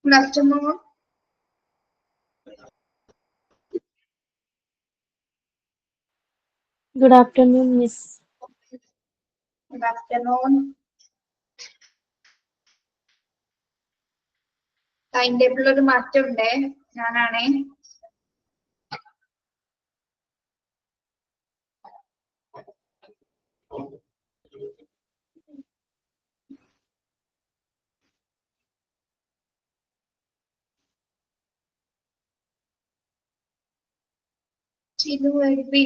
Good afternoon. Good afternoon, Miss. Good afternoon. Time table ഒരു മാറ്റമുണ്ടേ. ഞാനാണേ. ചിന്നു എഴുതി.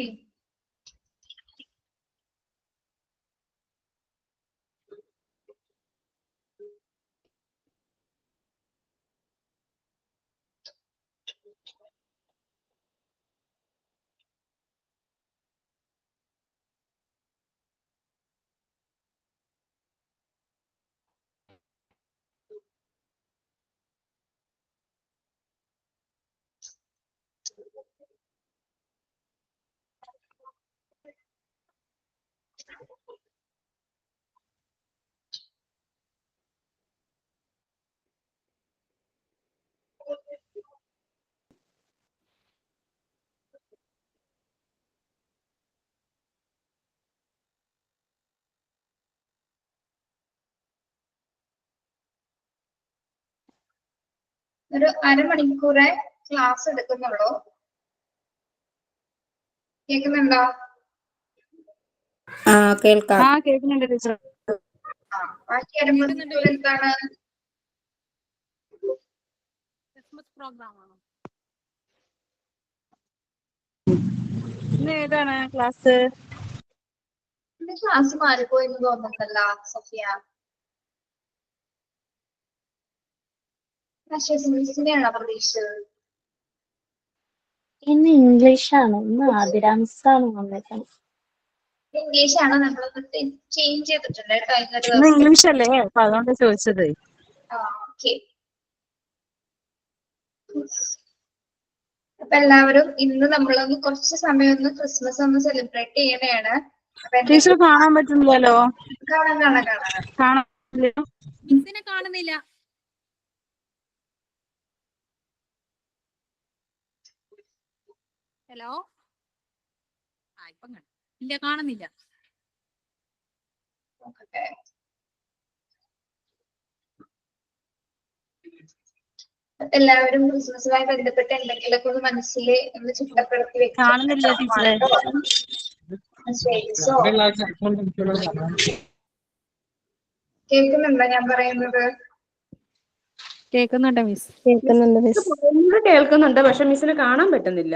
ഒരു അരമണിക്കൂറെ ക്ലാസ് എടുക്കുന്നുള്ളൂ. കേൾക്കുന്നുണ്ടോ? കേൾക്കാം. കേൾക്കുന്നുണ്ട് ടീച്ചർ. ബാക്കി അരമണിക്കൂർ എന്താണ്? ക്രിസ്മസ് പ്രോഗ്രാം ആണോ? ഇന്ന് ഏതാണ് ക്ലാസ്? ക്ലാസ് മാറിപ്പോയെന്ന് തോന്നുന്നുണ്ടല്ല സഫിയ. മിസ്സിനെയാണോ പ്രതീക്ഷിച്ചത്? ഇന്ന് ഇംഗ്ലീഷാണ്. ഇന്ന് ആതിര മിസ്സാണ് വന്നേക്കുന്നത്. ഇംഗ്ലീഷാണ്. നമ്മളൊന്ന് ചേഞ്ച് ചെയ്തിട്ടുണ്ട് കേട്ടോ ഇന്നൊരു ഇന്ന് ദിവസം. ഇംഗ്ലീഷ് അല്ലേ, അപ്പൊ അതുകൊണ്ട് ചോദിച്ചത്. ഓക്കെ. അപ്പൊ എല്ലാവരും ഇന്ന് നമ്മളൊന്ന് കുറച്ച് സമയം ഒന്ന് ക്രിസ്മസ് ഒന്ന് സെലിബ്രേറ്റ് ചെയ്യണേണ്. ടീച്ചർ കാണാൻ പറ്റുന്നില്ലല്ലോ. മിസ്സിനെ കാണുന്നില്ല. ഹലോ, ഇപ്പം ഇല്ല, കാണുന്നില്ല. എല്ലാവരും ക്രിസ്മസുമായി ബന്ധപ്പെട്ട് എന്തെങ്കിലുമൊക്കെ ഒന്ന് മനസ്സിൽ ഒന്ന് ചിട്ടപ്പെടുത്തി കാണുന്നില്ല ടീച്ചറെ. കേൾക്കുന്നുണ്ടോ ഞാൻ പറയുന്നത്? കേൾക്കുന്നുണ്ട് മിസ്. കേൾക്കുന്നുണ്ട് മിസ്. കേൾക്കുന്നുണ്ട്, പക്ഷെ മിസ്സിന് കാണാൻ പറ്റുന്നില്ല.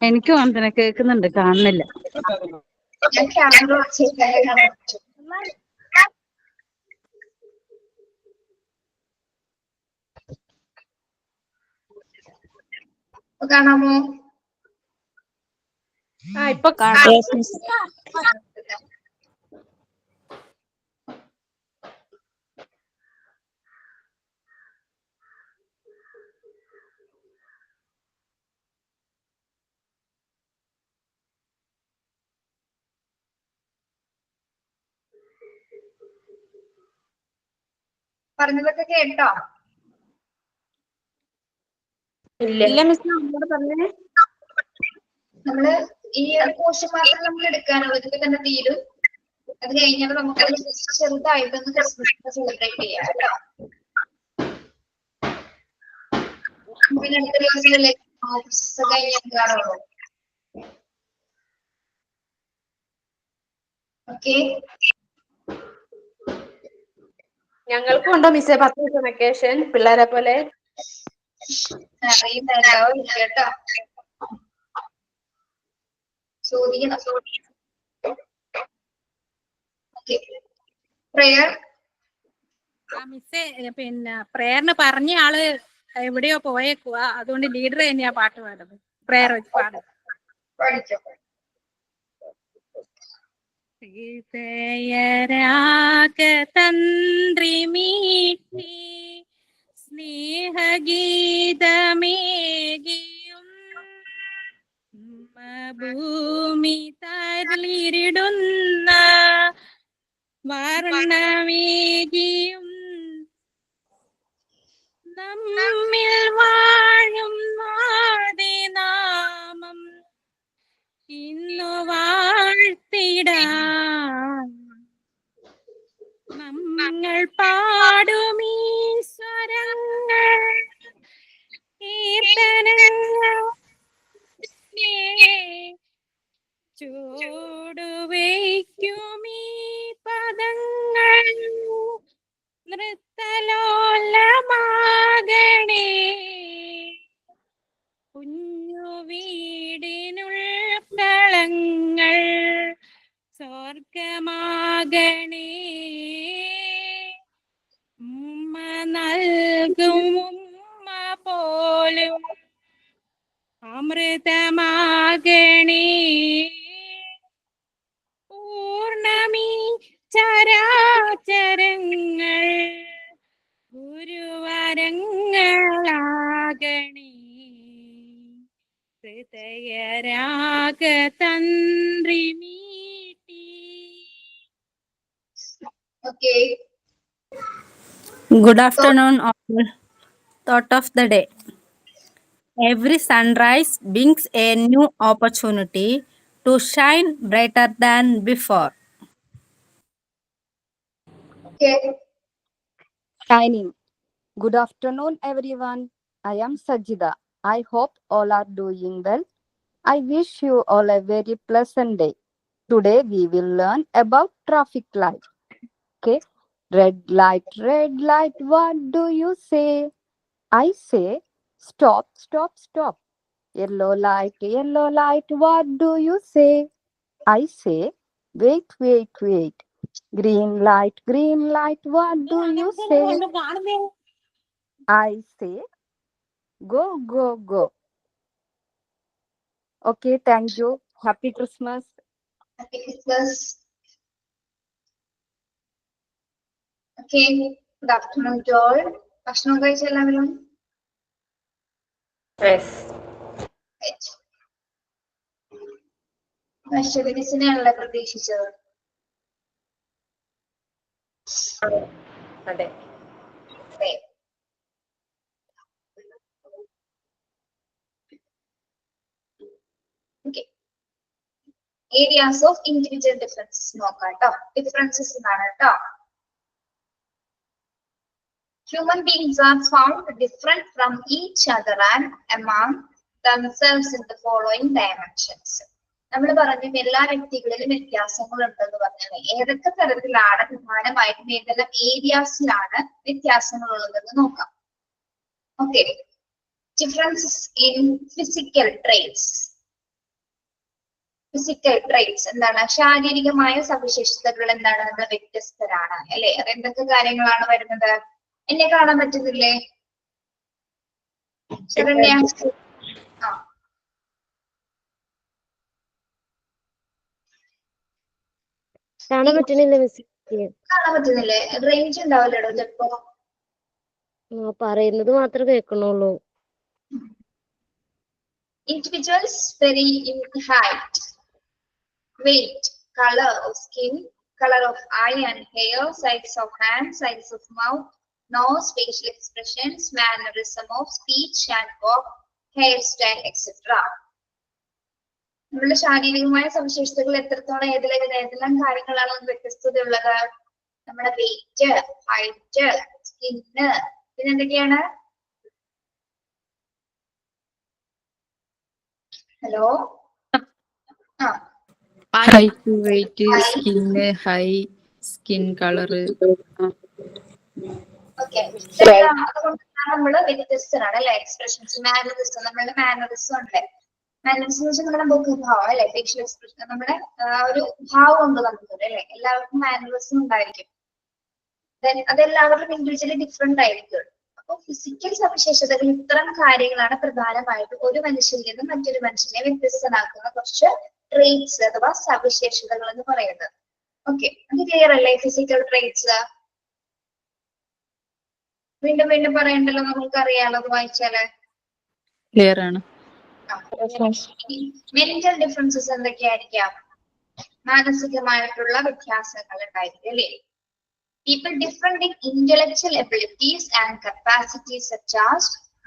എനിക്കും അങ്ങനെ കേൾക്കുന്നുണ്ട്, കാണുന്നില്ല. ഞാൻ ക്യാമറ കാണാൻ പറ്റും. കാണാമോ? ഇപ്പൊ പറഞ്ഞതൊക്കെ കേട്ടോ? ഇല്ല മിസ്, നമ്മളോട് പറഞ്ഞേ. നമ്മള് ഈ പോർഷൻ മാത്രം നമ്മൾ എടുക്കാനുള്ളത് തന്നെ തീരും. അത് കഴിഞ്ഞാൽ നമുക്ക് ചെറുതായിട്ടൊന്ന് ക്രിസ്മസ് സെലിബ്രേറ്റ് ചെയ്യാം കേട്ടോ. പിന്നെ അടുത്ത ദിവസങ്ങളിലേക്ക് കഴിഞ്ഞാണോ? ഓക്കെ. ഞങ്ങൾക്കും ഉണ്ടോ മിസ്സേ 10 ദിവസം വെക്കേഷൻ പിള്ളേരെ പോലെ? അറിയുന്നല്ലോ കേട്ടോ. ചോദിക്കണം. പ്രയർ. മിസ്സേ, പിന്നെ പ്രേയറിന് പറഞ്ഞ ആള് എവിടെയോ പോയേക്കുവാ, അതുകൊണ്ട് ലീഡർ തന്നെയാ പാട്ട് പാടുന്നത്. പ്രേയർ വെച്ച് പാടും. പഠിച്ചോ. തന്ത്രി മീട്ടി സ്നേഹഗീതമേകിയും ഭൂമി തരിടുന്ന വർണ്ണമേകിയും ചരാചരങ്ങൾ ഗുരുവരങ്ങളാകണേ ഹൃദയരാഗ തന്ത്രി മീട്ടി. Okay. Good afternoon, all. Thought of the day. Every sunrise brings a new opportunity to shine brighter than before. Okay. Shining. Good afternoon, everyone. I am Sajida. I hope all are doing well. I wish you all a very pleasant day. Today we will learn about traffic light. Okay. Red light, what do you say? I say, stop, stop, stop. Yellow light, what do you say? I say, wait, wait, wait. Green light, what do you say? I say, go, go, go. Okay, thank you. Happy Christmas. Happy Christmas. Okay. Good afternoon to all. ഭക്ഷണം കഴിച്ച എല്ലാവരും? അശ്വതിനെയാണല്ലോ പ്രതീക്ഷിച്ചത്. അതെ. Okay. Areas of individual differences നോക്കാം ട്ടോ. Differences എന്നാണ് ട്ടോ. Human beings are found different from each other and among themselves in the following dimensions. നമ്മൾ പറഞ്ഞു എല്ലാ വ്യക്തികളിലും വ്യത്യാസങ്ങൾ ഉണ്ടെന്ന് പറഞ്ഞാൽ ഏതൊക്കെ തരത്തിലാണ് പ്രധാനമായിട്ടും ഏതെല്ലാം ഏരിയാസിലാണ് വ്യത്യാസങ്ങൾ ഉള്ളതെന്ന് നോക്കാം. Okay. Differences in physical traits. Physical traits എന്താണ്? ശാരീരികമായ സവിശേഷതകൾ എന്താണ്? നമ്മൾ വ്യത്യസ്തരാണ് അല്ലെ? അത് എന്തൊക്കെ കാര്യങ്ങളാണ് വരുന്നത്? എന്നെ കാണാൻ പറ്റുന്നില്ലേ? ശരണ്യ? കാണാൻ പറ്റണില്ല മിസ്. കാണാൻ പറ്റുന്നില്ലേ? റേഞ്ച് ഉണ്ടാവില്ലടോ ചിലപ്പോ. പറയുന്നത് മാത്രമേ കേൾക്കണുള്ളൂ. Individuals vary in height, weight, color of skin, color of eye and hair, size of hand, size of mouth, nose, facial expressions, mannerism of speech and walk, hairstyle, etc. നമ്മളുടെ ശാരീരികമായ സവിശേഷതകൾ എത്രത്തോളം ഏതെല്ലാം കാര്യങ്ങളാണ് വ്യത്യസ്തത ഉള്ളത്? നമ്മുടെ വെയിറ്റ്, ഹൈറ്റ്, സ്കിന്ന്, പിന്നെ എന്തൊക്കെയാണ്? Hello. Height, weight, skin, high, skin colour. Okay. അതുകൊണ്ട് നമ്മള് വ്യത്യസ്തരാണ് അല്ലെ? എക്സ്പ്രഷൻസ്, മാനറിസം, നമ്മളുടെ മാനറിസം ഉണ്ട്. മാനറിസം വെച്ചാൽ നമ്മുടെ മുഖഭാവം അല്ലെ? ഫേഷ്യൽ എക്സ്പ്രഷൻ, നമ്മുടെ ഒരു ഭാവം ഉണ്ട് നമുക്ക് അല്ലെ? എല്ലാവർക്കും മാനറിസം ഉണ്ടായിരിക്കും. അതെല്ലാവരും ഇൻഡിവിജ്വലി ഡിഫറെന്റ് ആയിരിക്കും. അപ്പൊ ഫിസിക്കൽ സവിശേഷതകൾ ഇത്തരം കാര്യങ്ങളാണ് പ്രധാനമായിട്ടും ഒരു മനുഷ്യനിൽ നിന്ന് മറ്റൊരു മനുഷ്യനെ വ്യത്യസ്തനാക്കുന്ന കുറച്ച് ട്രേറ്റ്സ് അഥവാ സവിശേഷതകൾ എന്ന് പറയുന്നത്. ഓക്കെ, അത് ക്ലിയർ അല്ലേ? ഫിസിക്കൽ ട്രേറ്റ്സ് വീണ്ടും വീണ്ടും പറയണ്ടല്ലോ, നമുക്ക് അറിയാലോ അത് വായിച്ചാല്. ക്ലിയർ ആണ്. മെന്റൽ ഡിഫറൻസസ് എന്തൊക്കെയായിരിക്കാം? മാനസികമായിട്ടുള്ള വ്യത്യാസങ്ങൾ ഉണ്ടായിരിക്കും അല്ലേ? People different in intellectual abilities and capacities such as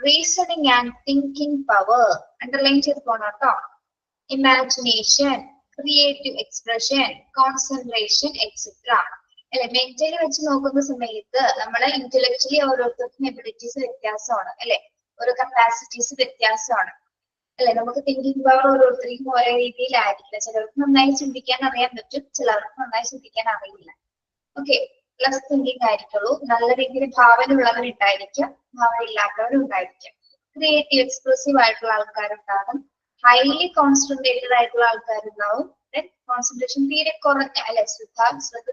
reasoning and thinking power. Underline ചെയ്ത് പോണം കേട്ടോ. Imagination, creative expression, concentration, etc. അല്ലെ? മെന്റലി വെച്ച് നോക്കുന്ന സമയത്ത് നമ്മളെ ഇന്റലക്ച്വലി ഓരോരുത്തർക്കും എബിലിറ്റീസ് വ്യത്യാസമാണ് അല്ലെ? ഓരോ കപ്പാസിറ്റീസ് വ്യത്യാസമാണ് അല്ലെ? നമുക്ക് തിങ്കിങ് പവർ ഓരോരുത്തർക്കും ഓരോ രീതിയിലായിരിക്കില്ല. ചിലർക്ക് നന്നായി ചിന്തിക്കാൻ അറിയാൻ പറ്റും, ചിലർക്ക് നന്നായി ചിന്തിക്കാൻ അറിയില്ല. ഓക്കെ, പ്ലസ് തിങ്കിങ് ആയിരിക്കുള്ളൂ. നല്ല രീതിയിൽ ഭാവന ഉള്ളവരുണ്ടായിരിക്കും, ഭാവന ഇല്ലാത്തവരും ഉണ്ടായിരിക്കും. ക്രിയേറ്റീവ് എക്സ്പ്രസീവ് ആയിട്ടുള്ള ആൾക്കാരുണ്ടാകും, ഹൈലി കോൺസെൻട്രേറ്റഡ് ആയിട്ടുള്ള ആൾക്കാരുണ്ടാവും, കോൺസെൻട്രേഷൻ തീരെ കുറഞ്ഞ അല്ലെ ശ്രദ്ധ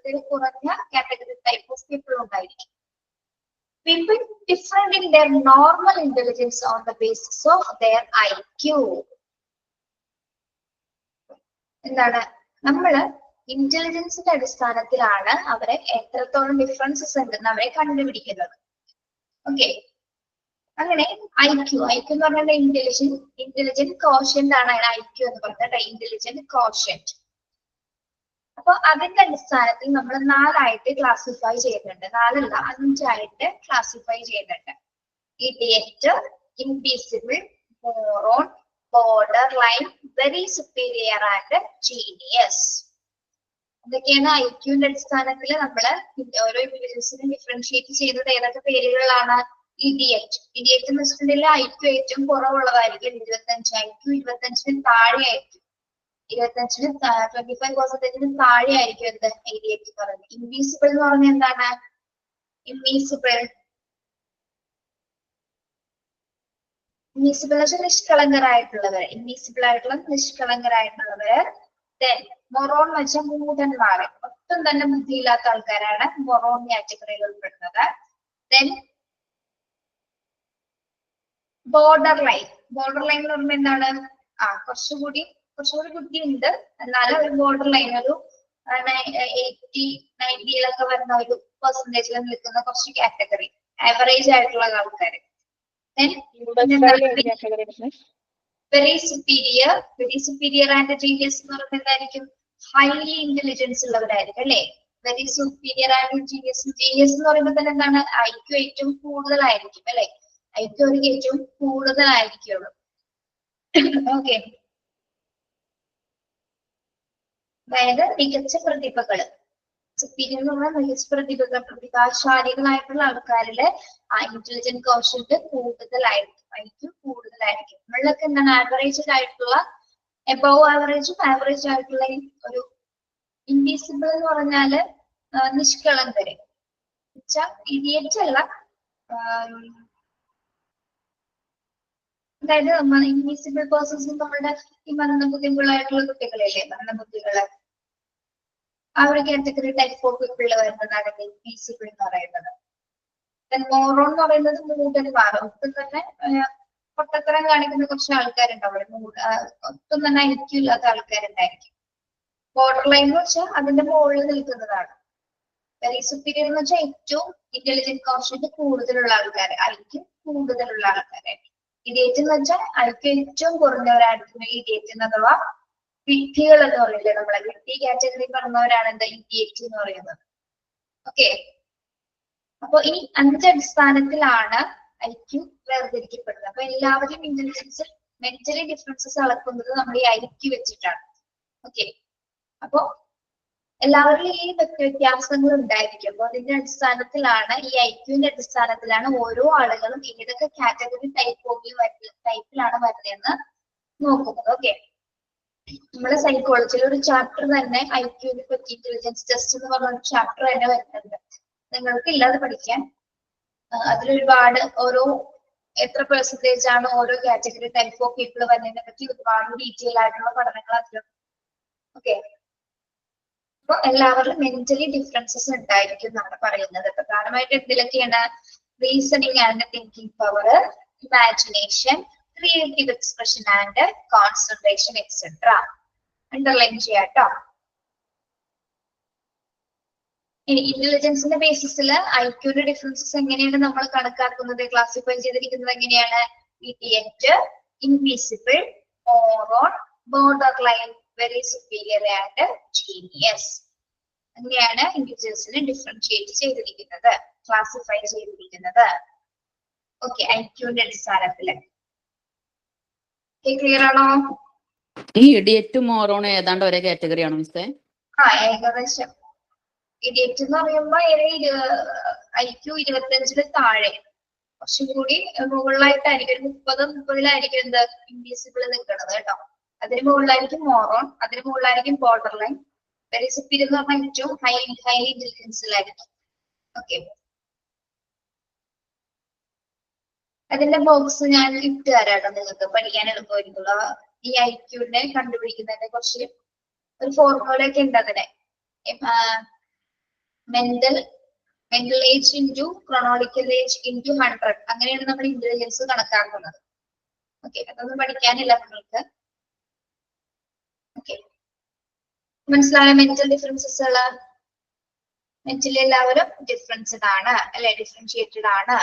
തീരെ കുറഞ്ഞ കാറ്റഗറി ടൈപ്പ് ഓഫ് പീപ്പിൾ ഉണ്ടായിരിക്കും. People different in their normal intelligence on the basis of their IQ. എന്താണ്? നമ്മള് ഇന്റലിജൻസിന്റെ അടിസ്ഥാനത്തിലാണ് അവരെ എത്രത്തോളം ഡിഫറൻസസ് ഉണ്ടെന്ന് അവരെ കണ്ടുപിടിക്കുന്നത്. ഓക്കെ, അങ്ങനെ ഐക്യു എന്ന് പറഞ്ഞാൽ ഇന്റലിജന്റ് കോഷ്യന്റ് ആണ് ഐക്യു എന്ന് പറഞ്ഞത്, ഇന്റലിജന്റ് കോഷ്യന്റ്. അപ്പൊ അതിന്റെ അടിസ്ഥാനത്തിൽ നമ്മൾ 4 ആയിട്ട് ക്ലാസിഫൈ ചെയ്യുന്നുണ്ട്, 4 അല്ല 5 ആയിട്ട് ക്ലാസിഫൈ ചെയ്യുന്നുണ്ട്. Idiot, invisible, moron, border line, very superior and genius. ഇതൊക്കെയാണ് ഐക്യുവിന്റെ അടിസ്ഥാനത്തിൽ നമ്മള് ഓരോ ഇന്റലിജൻസിനെ ഡിഫറൻഷിയേറ്റ് ചെയ്യുന്നത് ഏതൊക്കെ പേരുകളിലാണ്. ഇഡിയറ്റ് എന്ന് വെച്ചിട്ടുണ്ടെങ്കിൽ ഐക്യു ഏറ്റവും കുറവുള്ളതായിരിക്കും, 25 ഐക്യു 25-ന് താഴെ ആയിരിക്കും, 25% താഴെ ആയിരിക്കും എന്ത് ഇഡിയറ്റ് എന്ന് പറയുന്നത്. ഇൻവിസിബിൾ എന്ന് പറഞ്ഞാൽ എന്താണ്? ഇൻവിസിബിൾ നിഷ്കളങ്കരായിട്ടുള്ളവര്, ഇൻവിസിബിൾ ആയിട്ടുള്ള നിഷ്കളങ്കരായിട്ടുള്ളവര്. ദെൻ മൊറോൺ എന്ന് വെച്ചാൽ മൂഢന്മാര്, ഒട്ടും തന്നെ ബുദ്ധിയില്ലാത്ത ആൾക്കാരാണ് മൊറോൺ കാറ്റഗറിയിൽ ഉൾപ്പെടുന്നത്. ദെൻ ബോർഡർ ലൈൻ എന്ന് പറയുമ്പോൾ എന്താണ്? കുറച്ചുകൂടി ബുദ്ധിയുണ്ട്, എന്നാലും ഒരു ബോർഡർ ലൈൻ ഒരു 80-90 വരുന്ന ഒരു പെർസെന്റേജിൽ നിൽക്കുന്ന കുറച്ച് കാറ്റഗറി, ആവറേജ് ആയിട്ടുള്ള ആൾക്കാര്. വെരി സുപ്പീരിയർ ആൻഡ് ജീനിയസ് എന്ന് പറയുന്നത് എന്തായിരിക്കും? ഹൈലി ഇന്റലിജൻസ് ഉള്ളവരായിരിക്കും അല്ലെ. വെരി സുപ്പീരിയർ ആൻഡ് ജീനിയസ് എന്ന് പറയുമ്പോൾ തന്നെ എന്താണ്? ഐക്യു ഏറ്റവും കൂടുതലായിരിക്കും അല്ലെ, ഐക്യു അവർക്ക് ഏറ്റവും കൂടുതലായിരിക്കുള്ളൂ. ഓക്കെ, അതായത് മികച്ച പ്രതിഭകള്, സുപ്പീരിയർ എന്ന് പറഞ്ഞാൽ മികച്ച പ്രതിഭാശാലികളായിട്ടുള്ള ആൾക്കാരില് ഇന്റലിജന്റ് കോഷ്യന്റ് കൂടുതലായിരിക്കും, ഐക്യു കൂടുതലായിരിക്കും. നമ്മളൊക്കെ എന്താണ് ആവറേജ് ആയിട്ടുള്ള, എബവ് ആവറേജ് ആയിട്ടുള്ള ഒരു ഇൻവിസിബിൾ എന്ന് പറഞ്ഞാല് നിഷ്കളങ്കര്, ഇഡിയറ്റ് അല്ല. അതായത് ഇൻവിസിബിൾ പേഴ്സൺസ് നമ്മളുടെ ഈ മന്ദബുദ്ധികളായിട്ടുള്ള കുട്ടികളില്ലേ, മന്ദബുദ്ധികള്, ആ ഒരു കാറ്റഗറി ടൈപ്പ് ഓഫ് പീപ്പിൾ വരുന്നതാണ് ഇൻവിസിബിൾ എന്ന് പറയുന്നത്. മോറോൺ എന്ന് പറയുന്നത് മൂഢന്മാർ, ഒട്ടും തന്നെ പൊട്ടത്തരം കാണിക്കുന്ന കുറച്ച് ആൾക്കാരുണ്ടാവും, ഒട്ടും തന്നെ ഐക്യമില്ലാത്ത ആൾക്കാരുണ്ടായിരിക്കും. ബോർഡർ ലൈൻ എന്ന് വെച്ചാൽ അതിന്റെ മുകളിൽ നിൽക്കുന്നതാണ്. വെരി സുപ്പീരിയർ എന്ന് വെച്ചാൽ ഏറ്റവും ഇന്റലിജന്റ് കോഷ്യന്റ് കൂടുതലുള്ള ആൾക്കാർ, ഐക്യം കൂടുതലുള്ള ആൾക്കാരായിരിക്കും. ഇഡിയറ്റ് എന്ന് വെച്ചാൽ ഐക്യം ഏറ്റവും കുറഞ്ഞവരായിരിക്കും ഇഡിയറ്റ് അഥവാ വിഡ്ഢികൾ എന്ന് പറയില്ലേ, നമ്മളെ വിഡ്ഢി കാറ്റഗറി പറഞ്ഞവരാണ് എന്താ ഇഡിയറ്റ് എന്ന് പറയുന്നത്. ഓക്കെ, അപ്പൊ ഈ 5 അടിസ്ഥാനത്തിലാണ് ഐക്യു വേർതിരിക്കപ്പെടുന്നത്. അപ്പൊ എല്ലാവരും ഇന്റലിജൻസ് മെന്റലി ഡിഫറൻസസ് അളക്കുന്നത് നമ്മൾ ഈ ഐക്യു വെച്ചിട്ടാണ്. ഓക്കെ, അപ്പൊ എല്ലാവരിലും ഈ വ്യത്യാസങ്ങൾ ഉണ്ടായിരിക്കും. അപ്പൊ അതിന്റെ അടിസ്ഥാനത്തിലാണ്, ഈ ഐക്യുവിന്റെ അടിസ്ഥാനത്തിലാണ് ഓരോ ആളുകളും ഏതൊക്കെ കാറ്റഗറി ടൈപ്പിലാണ് വരുന്നതെന്ന് നോക്കുന്നത്. ഓക്കെ, നമ്മുടെ സൈക്കോളജിയിൽ ഒരു ചാപ്റ്റർ തന്നെ ഐക്യുവിനെ പറ്റി, ഇന്റലിജൻസ് ടെസ്റ്റ് എന്ന് പറഞ്ഞ ഒരു ചാപ്റ്റർ തന്നെ വരുന്നുണ്ട്. നിങ്ങൾക്ക് ഇല്ലാതെ പഠിക്കാൻ. അതിലൊരുപാട് എത്ര പെർസെന്റേജ് ആണ് ഓരോ കാറ്റഗറി ടൈപ്പ് ഓഫ് പീപ്പിൾ വരുന്നതിനെ പറ്റി ഒരുപാട് ഡീറ്റെയിൽ ആയിട്ടുള്ള പഠനങ്ങൾ അതിലും. ഓക്കെ, അപ്പൊ എല്ലാവരും മെന്റലി ഡിഫറൻസസ് ഉണ്ടായിരിക്കും എന്നാണ് പറയുന്നത്. പ്രധാനമായിട്ട് എന്തിലൊക്കെയാണ്? Reasoning and thinking power, imagination, creative expression and concentration etcetera. Underline ചെയ്യാട്ടോ. ഇനി ഇന്റലിജൻസിന്റെ ബേസിസിൽ ഐക്യുവിന്റെ ഡിഫറൻസസ് എങ്ങനെയാണ് നമ്മൾ കണക്കാക്കുന്നത്, ക്ലാസിഫൈ ചെയ്തിരിക്കുന്നത് എങ്ങനെയാണ്? Idiot, invisible, moron, border line, very superior and genius. അങ്ങനെയാണ് ഇന്റലിജൻസിനെ ഡിഫറൻഷിയേറ്റ് ചെയ്തിരിക്കുന്നത്, ക്ലാസിഫൈ ചെയ്തിരിക്കുന്നത്. ഓക്കെ, ഐക്യുവിന്റെ അടിസ്ഥാനത്തില്. ക്ലിയർ ആണോ? ഈ ഇഡിയറ്റും മോറോണും ഏതാണ്ട് ഒരേ കാറ്റഗറി ആണോ മിസ്സേ? ഏകദേശം. ഇഡിയറ്റ് എന്ന് പറയുമ്പോ ഐക്യു 25-ന് താഴെ, കുറച്ചും കൂടി മുകളിലായിട്ടായിരിക്കും, 30-30-ലായിരിക്കും എന്ത് ഇൻവിസിബിൾ നിൽക്കുന്നത് കേട്ടോ. അതിന് മുകളിലായിരിക്കും മോറോൺ, അതിന് മുകളിലായിരിക്കും ബോർഡർ ലൈൻ, വെരി സുപ്പീരിയർ എന്ന് പറഞ്ഞാൽ ഏറ്റവും ഹൈലി ഇന്റലിജൻസിലായിരിക്കും. ഓക്കെ, അതിന്റെ ബോക്സ് ഞാൻ ഇട്ട് തരാട്ടോ, നിങ്ങൾക്ക് പഠിക്കാൻ എളുപ്പമായിരിക്കുള്ള. ഈ ഐക്യുവിനെ കണ്ടുപിടിക്കുന്നതിനെ കുറച്ച് ഒരു ഫോർമുല ഒക്കെ ഉണ്ട് അതിനെ. Mental age into chronological age into 100, അങ്ങനെയാണ് നമ്മൾ ഇന്റലിജൻസ് കണക്കാക്കുന്നത്. ഓക്കെ, അതൊന്നും പഠിക്കാനില്ല നിങ്ങൾക്ക്. ഓക്കെ, മനസ്സിലായ മെന്റൽ ഡിഫറൻസസ് മെന്റലി എല്ലാവരും ഡിഫറൻസ്ഡ് ആണ് അല്ലെ, ഡിഫറൻഷിയേറ്റഡ് ആണ്.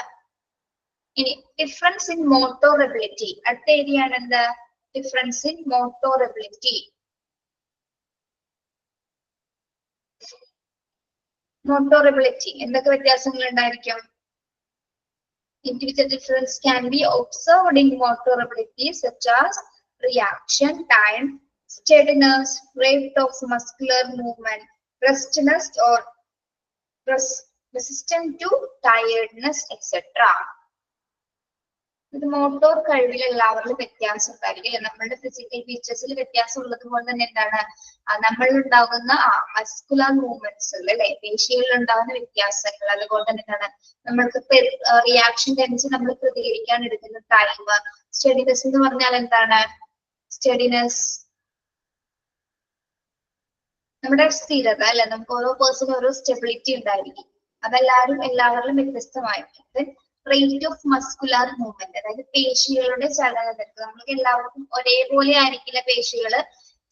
ഇനി ഡിഫറൻസ് ഇൻ മോട്ടോർ എബിലിറ്റി, അടുത്ത ഏരിയ ആണ് എന്ത്? Difference in motor ability. Motor ability എന്തൊക്കെ വ്യത്യാസങ്ങൾ ഉണ്ടായിരിക്കും? Individual difference can be observed in motor abilities such as reaction time, steadiness, rate of muscular movement, restlessness or resistant to tiredness, etc. ഇത് motor കഴിവിൽ എല്ലാവരിലും വ്യത്യാസം ഉണ്ടായിരിക്കും. നമ്മളുടെ ഫിസിക്കൽ ഫീച്ചേഴ്സിൽ വ്യത്യാസം ഉള്ളത് പോലെ തന്നെ എന്താണ് നമ്മളിൽ ഉണ്ടാകുന്ന മസ്കുലർ മൂവ്മെന്റ്സ് അല്ലെ, പേശികളിൽ ഉണ്ടാകുന്ന വ്യത്യാസങ്ങൾ, അതുപോലെ തന്നെ എന്താണ് നമ്മൾക്ക് റിയാക്ഷൻ ടൈംസ് നമ്മൾ പ്രതികരിക്കാൻ എടുക്കുന്ന ടൈം. സ്റ്റഡിനെസ് എന്ന് പറഞ്ഞാൽ എന്താണ്? സ്റ്റഡിനെസ് നമ്മുടെ സ്ഥിരത അല്ലെ, നമുക്ക് ഓരോ പേഴ്സണും ഓരോ സ്റ്റെബിലിറ്റി ഉണ്ടായിരിക്കും. എല്ലാവരിലും വ്യത്യസ്തമായിരിക്കും. റേറ്റ് ഓഫ് മസ്കുലാർ മൂവ്മെന്റ്, അതായത് പേശികളുടെ ചലനനിരക്ക്. നമുക്ക് എല്ലാവർക്കും ഒരേപോലെ ആയിരിക്കില്ല പേശികൾ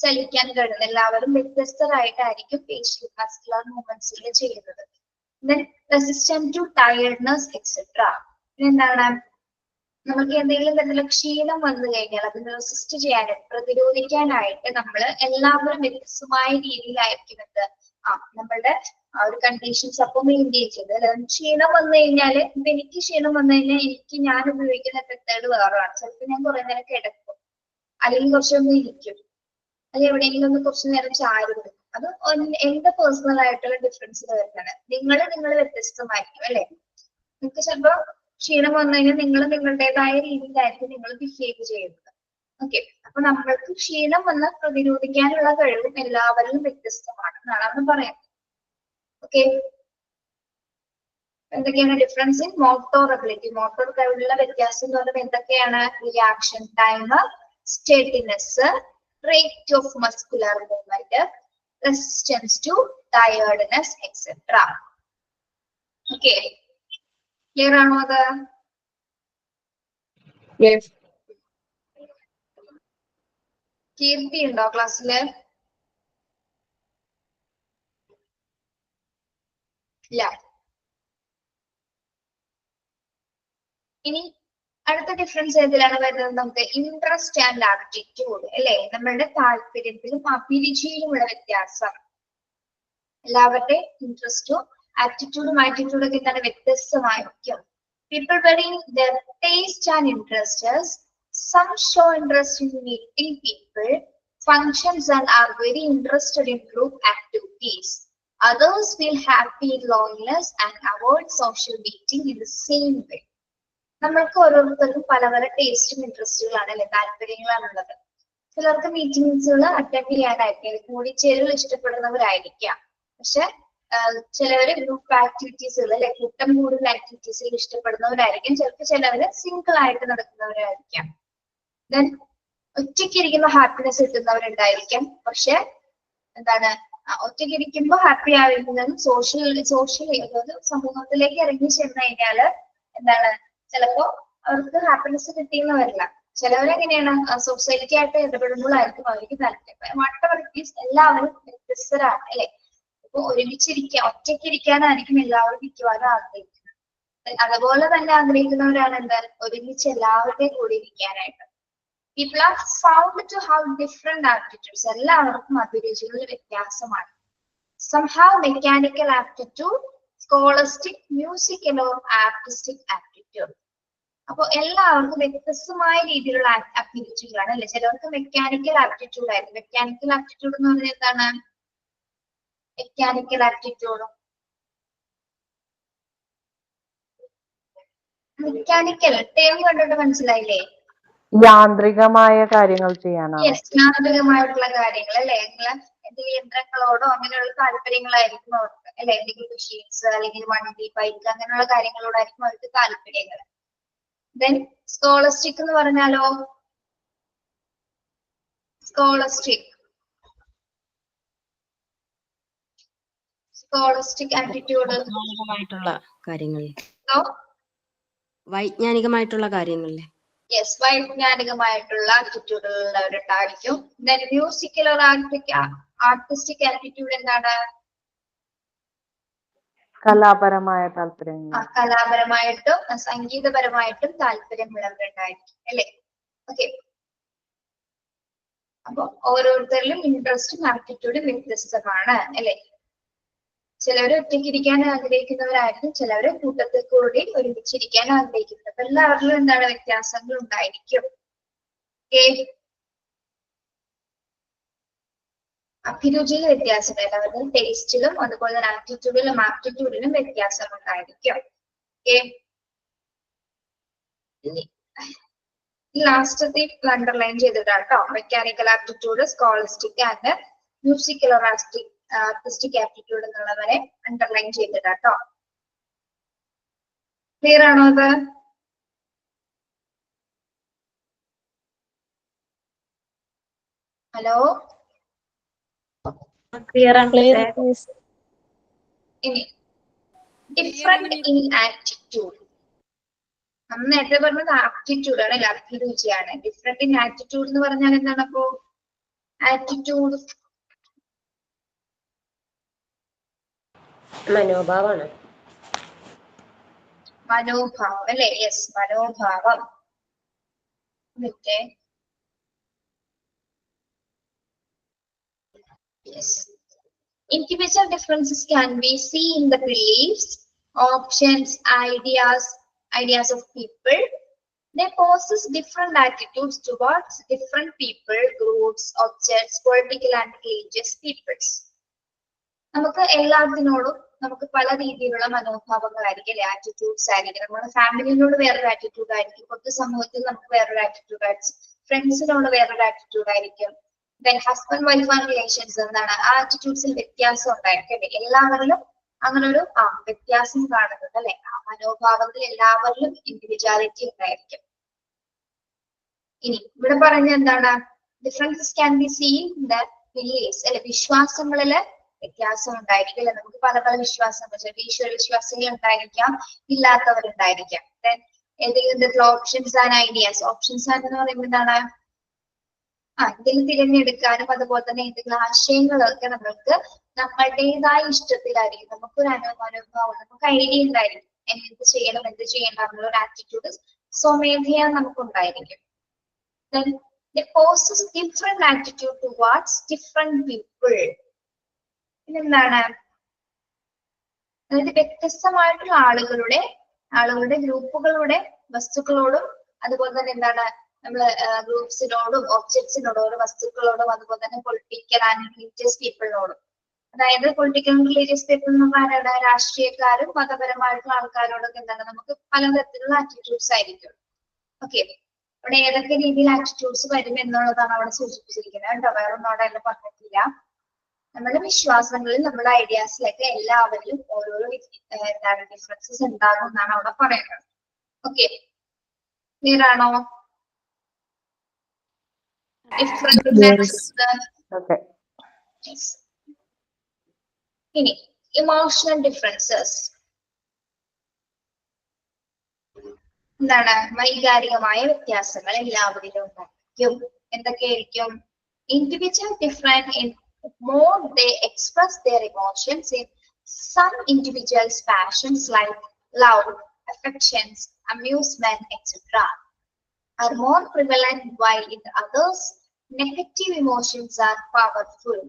ചലിക്കാൻ കഴിയുന്നത്, എല്ലാവരും വ്യത്യസ്തരായിട്ടായിരിക്കും മസ്കുലാർ മൂവ്മെന്റ്സിൽ ചെയ്യുന്നത്. Then resistant to tiredness etcetera. എന്താണ് നമുക്ക് എന്തെങ്കിലും തരത്തിലുള്ള ക്ഷീണം വന്നു കഴിഞ്ഞാൽ അതിനെ റെസിസ്റ്റ് ചെയ്യാനും പ്രതിരോധിക്കാനായിട്ട് നമ്മൾ എല്ലാവരും വ്യത്യസ്തമായ രീതിയിലായിരിക്കും നമ്മളുടെ ഒരു കണ്ടീഷൻസ് അപ്പൊ മെയിൻറ്റെയിൻ ചെയ്ത്. ക്ഷീണം വന്നു കഴിഞ്ഞാല് ഇപ്പൊ എനിക്ക് ക്ഷീണം വന്നു കഴിഞ്ഞാൽ ഞാൻ ഉപയോഗിക്കുന്ന മെത്തേഡ് വേറെയാണ്. ചിലപ്പോൾ ഞാൻ കുറെ നേരം കിടക്കും, അല്ലെങ്കിൽ കുറച്ചൊന്നും ഇരിക്കും, അല്ലെങ്കിൽ എവിടെയെങ്കിലും ഒന്ന് കുറച്ചു നേരം ചാരി കൊടുക്കും. അത് എന്റെ പേഴ്സണൽ ആയിട്ടുള്ള ഡിഫറൻസ് വരുന്നതാണ്. നിങ്ങൾ വ്യത്യസ്തമായിരിക്കും അല്ലെ. നിങ്ങൾക്ക് ചിലപ്പോ ക്ഷീണം വന്നു കഴിഞ്ഞാൽ നിങ്ങൾ നിങ്ങളുടേതായ രീതിയിലായിരിക്കും നിങ്ങൾ ബിഹേവ് ചെയ്യുന്നത്. ഓക്കെ, അപ്പൊ നമ്മൾക്ക് ക്ഷീണം വന്നാൽ പ്രതിരോധിക്കാനുള്ള കഴിവും എല്ലാവരിലും വ്യത്യസ്തമാണ് എന്നാണ് പറയുന്നത്. ഓക്കെ, എന്തൊക്കെയാണ് difference in motor ability? Motor കഴിവുള്ള വ്യത്യാസം എന്ന് പറയുന്നത് എന്തൊക്കെയാണ്? Reaction time, steadiness, rate of muscular movement, resistance to tiredness etcetera. Okay, clear ആണോ അത്? കീർത്തി ഉണ്ടോ ക്ലാസ്സില്? ഇല്ല. ഇനി അടുത്ത ഡിഫറൻസ് ഏതിലാണ് വരുന്നത്? നമുക്ക് ഇൻട്രസ്റ്റ് ആൻഡ് ആപ്റ്റിറ്റ്യൂഡ് അല്ലെ, നമ്മളുടെ താല്പര്യത്തിലും അഭിരുചിയിലുമുള്ള വ്യത്യാസം. എല്ലാവരുടെ ഇൻട്രസ്റ്റും ആപ്റ്റിറ്റ്യൂഡും ഒക്കെ എന്താണ് വ്യത്യസ്തമായിരിക്കും. People vary in their taste and interests. Some show interest in meeting people, functions, and are very interested in group activities. Others feel happy in loneliness and avoid social meeting in the same way. നമ്മൾക്ക് ഓരോരുത്തർക്കും പല പല ടേസ്റ്റും ഇൻട്രസ്റ്റുകളാണ് അല്ലെ, താല്പര്യങ്ങളാണുള്ളത്. ചിലർക്ക് മീറ്റിംഗ്സുകൾ attend ചെയ്യാനായിരിക്കും, കൂടിച്ചേരുകൾ ഇഷ്ടപ്പെടുന്നവരായിരിക്കാം. പക്ഷെ ചിലവര് group ആക്ടിവിറ്റീസുകൾ അല്ലെ, കൂട്ടം കൂടുതൽ ആക്ടിവിറ്റീസുകൾ ഇഷ്ടപ്പെടുന്നവരായിരിക്കും. ചിലവര് സിംഗിൾ ആയിട്ട് നടക്കുന്നവരായിരിക്കാം. ദെൻ ഒറ്റയ്ക്ക് ഇരിക്കുമ്പോൾ ഹാപ്പിനെസ് കിട്ടുന്നവരുണ്ടായിരിക്കാം. പക്ഷെ എന്താണ് ഒറ്റയ്ക്ക് ഇരിക്കുമ്പോൾ ഹാപ്പി ആവുന്നത് സോഷ്യലി അതായത് സമൂഹത്തിലേക്ക് ഇറങ്ങി ചെന്ന് കഴിഞ്ഞാല് എന്താണ് ചിലപ്പോ അവർക്ക് ഹാപ്പിനെസ് കിട്ടിയെന്ന് വരില്ല. ചിലവരെങ്ങനെയാണ് സൊസൈറ്റി ആയിട്ട് ഇടപെടുമ്പോഴായിരിക്കും അവർക്ക് താല്പര്യം. വാട്ടവർ ഇറ്റ് ഈസ് എല്ലാവരും വ്യത്യസ്തരാണ് അല്ലെ. ഇപ്പൊ ഒറ്റയ്ക്ക് ഇരിക്കാനായിരിക്കും എല്ലാവരും മിക്കവാറും ആഗ്രഹിക്കുന്നത്. അതുപോലെ തന്നെ ആഗ്രഹിക്കുന്നവരാണ് എന്താണ് ഒരുമിച്ച് എല്ലാവരുടെയും കൂടി ഇരിക്കാനായിട്ട്. People are found to have different aptitudes. എല്ലാവർക്കും അഭിരുചികളിൽ വ്യത്യാസമാണ്. Some have mechanical aptitude, scholastic, musical or artistic aptitude. അപ്പൊ എല്ലാവർക്കും വ്യത്യസ്തമായ രീതിയിലുള്ള അഭിരുചികളാണ് അല്ലെ. ചിലർക്ക് മെക്കാനിക്കൽ ആപ്റ്റിറ്റ്യൂഡ് ആയിരിക്കും. മെക്കാനിക്കൽ ആപ്റ്റിറ്റ്യൂഡ് എന്ന് പറഞ്ഞാൽ എന്താണ്? മെക്കാനിക്കൽ ആപ്റ്റിറ്റ്യൂഡ് മെക്കാനിക്കൽ ടേം കണ്ടിട്ട് മനസ്സിലായില്ലേ? യാന്ത്രികമായ കാര്യങ്ങൾ ചെയ്യാനാണ്. യാന്ത്രികമായിട്ടുള്ള കാര്യങ്ങൾ അല്ലെ. എന്തെങ്കിലും യന്ത്രങ്ങളോടോ അങ്ങനെയുള്ള താല്പര്യങ്ങളായിരിക്കും അവർക്ക് അല്ലെ. എന്തെങ്കിലും മെഷീൻസ് അല്ലെങ്കിൽ വണ്ടി, ബൈക്ക് അങ്ങനെയുള്ള കാര്യങ്ങളോടായിരിക്കും അവർക്ക് താല്പര്യങ്ങൾ. ദെൻ സ്കോളസ്റ്റിക് എന്ന് പറഞ്ഞാലോ? സ്കോളസ്റ്റിക് ആറ്റിറ്റ്യൂഡ് വൈജ്ഞാനികമായിട്ടുള്ള കാര്യങ്ങളിലെ യെസ്, വൈജ്ഞാനികമായിട്ടുള്ള ആറ്റിറ്റ്യൂഡുള്ളവരുണ്ടായിരിക്കും. Then musical or artistic attitude എന്താണ്? കലാപരമായ താല്പര്യങ്ങൾ. കലാപരമായിട്ടും സംഗീതപരമായിട്ടും താല്പര്യമുള്ളവരുണ്ടായിരിക്കും അല്ലെ? ഓക്കെ, അപ്പൊ ഓരോരുത്തരിലും ഇൻട്രസ്റ്റും ആപ്റ്റിറ്റ്യൂഡും വ്യത്യസ്തമാണ് അല്ലെ? ചിലവര് ഒറ്റയ്ക്കിരിക്കാൻ ആഗ്രഹിക്കുന്നവരായിരിക്കും, ചിലവര് കൂട്ടത്തിൽ കൂടി ഒരുമിച്ചിരിക്കാൻ ആഗ്രഹിക്കുന്നത്. അപ്പൊ എല്ലാവരിലും എന്താണ് വ്യത്യാസങ്ങൾ ഉണ്ടായിരിക്കും. അഭിരുചിയിൽ വ്യത്യാസം, എല്ലാവരുടെ ടേസ്റ്റിലും അതുപോലെ തന്നെ ആപ്റ്റിറ്റ്യൂഡിലും വ്യത്യാസം ഉണ്ടായിരിക്കും. ലാസ്റ്റത്തെ അണ്ടർലൈൻ ചെയ്തിട്ടാട്ടോ. Mechanical aptitude, scholastic and musical or artistic aptitude എന്നുള്ളവരെ അണ്ടർലൈൻ ചെയ്തിട്ടാട്ടോ. ക്ലിയർ ആണോ അത്? ഹലോ, ഇനി ഡിഫറെന്റ് ഇൻ ആറ്റിറ്റ്യൂഡ്. നമ്മൾ നേരത്തെ പറഞ്ഞത് ആപ്റ്റിറ്റ്യൂഡ് ആണ്, അഭിരുചിയാണ്. ഡിഫറെന്റ് ഇൻ ആറ്റിറ്റ്യൂഡ് എന്ന് പറഞ്ഞാൽ എന്താണ്? അപ്പോ ആറ്റിറ്റ്യൂഡ് മനോഭാവമാണ്. മനോഭാവം അല്ലെ? യെസ്, മനോഭാവം. Yes. Individual differences can be seen in the beliefs, options, ideas of people. They possess different attitudes towards different people, groups, objects, political and religious peoples. നമുക്ക് എല്ലാത്തിനോടും നമുക്ക് പല രീതിയിലുള്ള മനോഭാവങ്ങളായിരിക്കും അല്ലെ? ആറ്റിറ്റ്യൂഡ്സ് ആയിരിക്കും. നമ്മുടെ ഫാമിലിനോട് വേറൊരു ആറ്റിറ്റ്യൂഡ് ആയിരിക്കും, പൊതു സമൂഹത്തിൽ നമുക്ക് വേറൊരു ആറ്റിറ്റ്യൂഡ് ആയിരിക്കും, ഫ്രണ്ട്സിനോട് വേറൊരു ആറ്റിറ്റ്യൂഡ് ആയിരിക്കും. Then husband wife and relations എന്താണ്? ആ ആറ്റിറ്റ്യൂഡ്സിൽ വ്യത്യാസം ഉണ്ടായിരിക്കും അല്ലെ? എല്ലാവരിലും അങ്ങനെ ഒരു വ്യത്യാസം കാണുന്നത് അല്ലെ? ആ മനോഭാവത്തിൽ എല്ലാവരിലും ഇൻഡിവിജ്വാലിറ്റി ഉണ്ടായിരിക്കും. ഇനി ഇവിടെ പറഞ്ഞ എന്താണ്? Differences can be seen in the beliefs അല്ലെ? വിശ്വാസങ്ങളില് വ്യത്യാസം ഉണ്ടായിരിക്കും അല്ലെ? നമുക്ക് പല പല വിശ്വാസങ്ങൾ, ഈശ്വര വിശ്വാസികൾ ഉണ്ടായിരിക്കാം, ഇല്ലാത്തവരുണ്ടായിരിക്കാം. ദെൻ ഏതെങ്കിലും options and ideas. Options and എന്ന് പറയുമ്പോൾ എന്താണ്? എന്തെങ്കിലും തിരഞ്ഞെടുക്കാനും അതുപോലെ തന്നെ എന്തെങ്കിലും ആശയങ്ങളൊക്കെ നമ്മൾക്ക് നമ്മളുടേതായ ഇഷ്ടത്തിലായിരിക്കും. നമുക്കൊരു മനോഭാവം, നമുക്ക് ഐഡിയ ഉണ്ടായിരിക്കും എന്ത് ചെയ്യണം എന്ത് ചെയ്യണം എന്നുള്ള ഒരു ആറ്റിറ്റ്യൂഡ് സ്വമേധയാ നമുക്കുണ്ടായിരിക്കും. Then they possess different attitude towards different people. എന്താണ്? അതായത് വ്യത്യസ്തമായിട്ടുള്ള ആളുകളുടെ ഗ്രൂപ്പുകളുടെ വസ്തുക്കളോടും അതുപോലെ തന്നെ എന്താണ് നമ്മള് ഗ്രൂപ്പ്സിനോടും ഒബ്ജക്ട്സിനോടും ഓരോ വസ്തുക്കളോടും അതുപോലെ തന്നെ പൊളിറ്റിക്കൽ ആൻഡ് റിലീജിയസ് പീപ്പിളിനോടും. അതായത് പൊളിറ്റിക്കൽ ആൻഡ് റിലീജിയസ് പീപ്പിൾ എന്ന് പറഞ്ഞാൽ രാഷ്ട്രീയക്കാരും മതപരമായിട്ടുള്ള ആൾക്കാരോടൊക്കെ എന്താണ് നമുക്ക് പലതരത്തിലുള്ള ആറ്റിറ്റ്യൂഡ്സ് ആയിരിക്കും. ഓക്കെ, അവിടെ ഏതൊക്കെ രീതിയിൽ ആറ്റിറ്റ്യൂഡ്സ് വരും എന്നുള്ളതാണ് അവിടെ സൂചിപ്പിച്ചിരിക്കുന്നത് കേട്ടോ. വേറൊന്നും അവിടെ എല്ലാം പറഞ്ഞിട്ടില്ല. നമ്മുടെ വിശ്വാസങ്ങളിൽ നമ്മുടെ ഐഡിയാസിലൊക്കെ എല്ലാവരിലും ഓരോരോ എന്താണ് ഡിഫറൻസസ് ഉണ്ടാകും എന്നാണ് അവിടെ പറയുന്നത്. ഓക്കെ, ക്ലിയർ ആണോ? ഇനി ഇമോഷണൽ ഡിഫറൻസസ് എന്താണ്? വൈകാരികമായ വ്യത്യാസങ്ങൾ എല്ലാവരിലും ഉണ്ടായിരിക്കും. എന്തൊക്കെയായിരിക്കും? Individual different in more they express their emotions. In some individuals passions like love, affections, amusement, etc. are more prevalent, while in others negative emotions are powerful.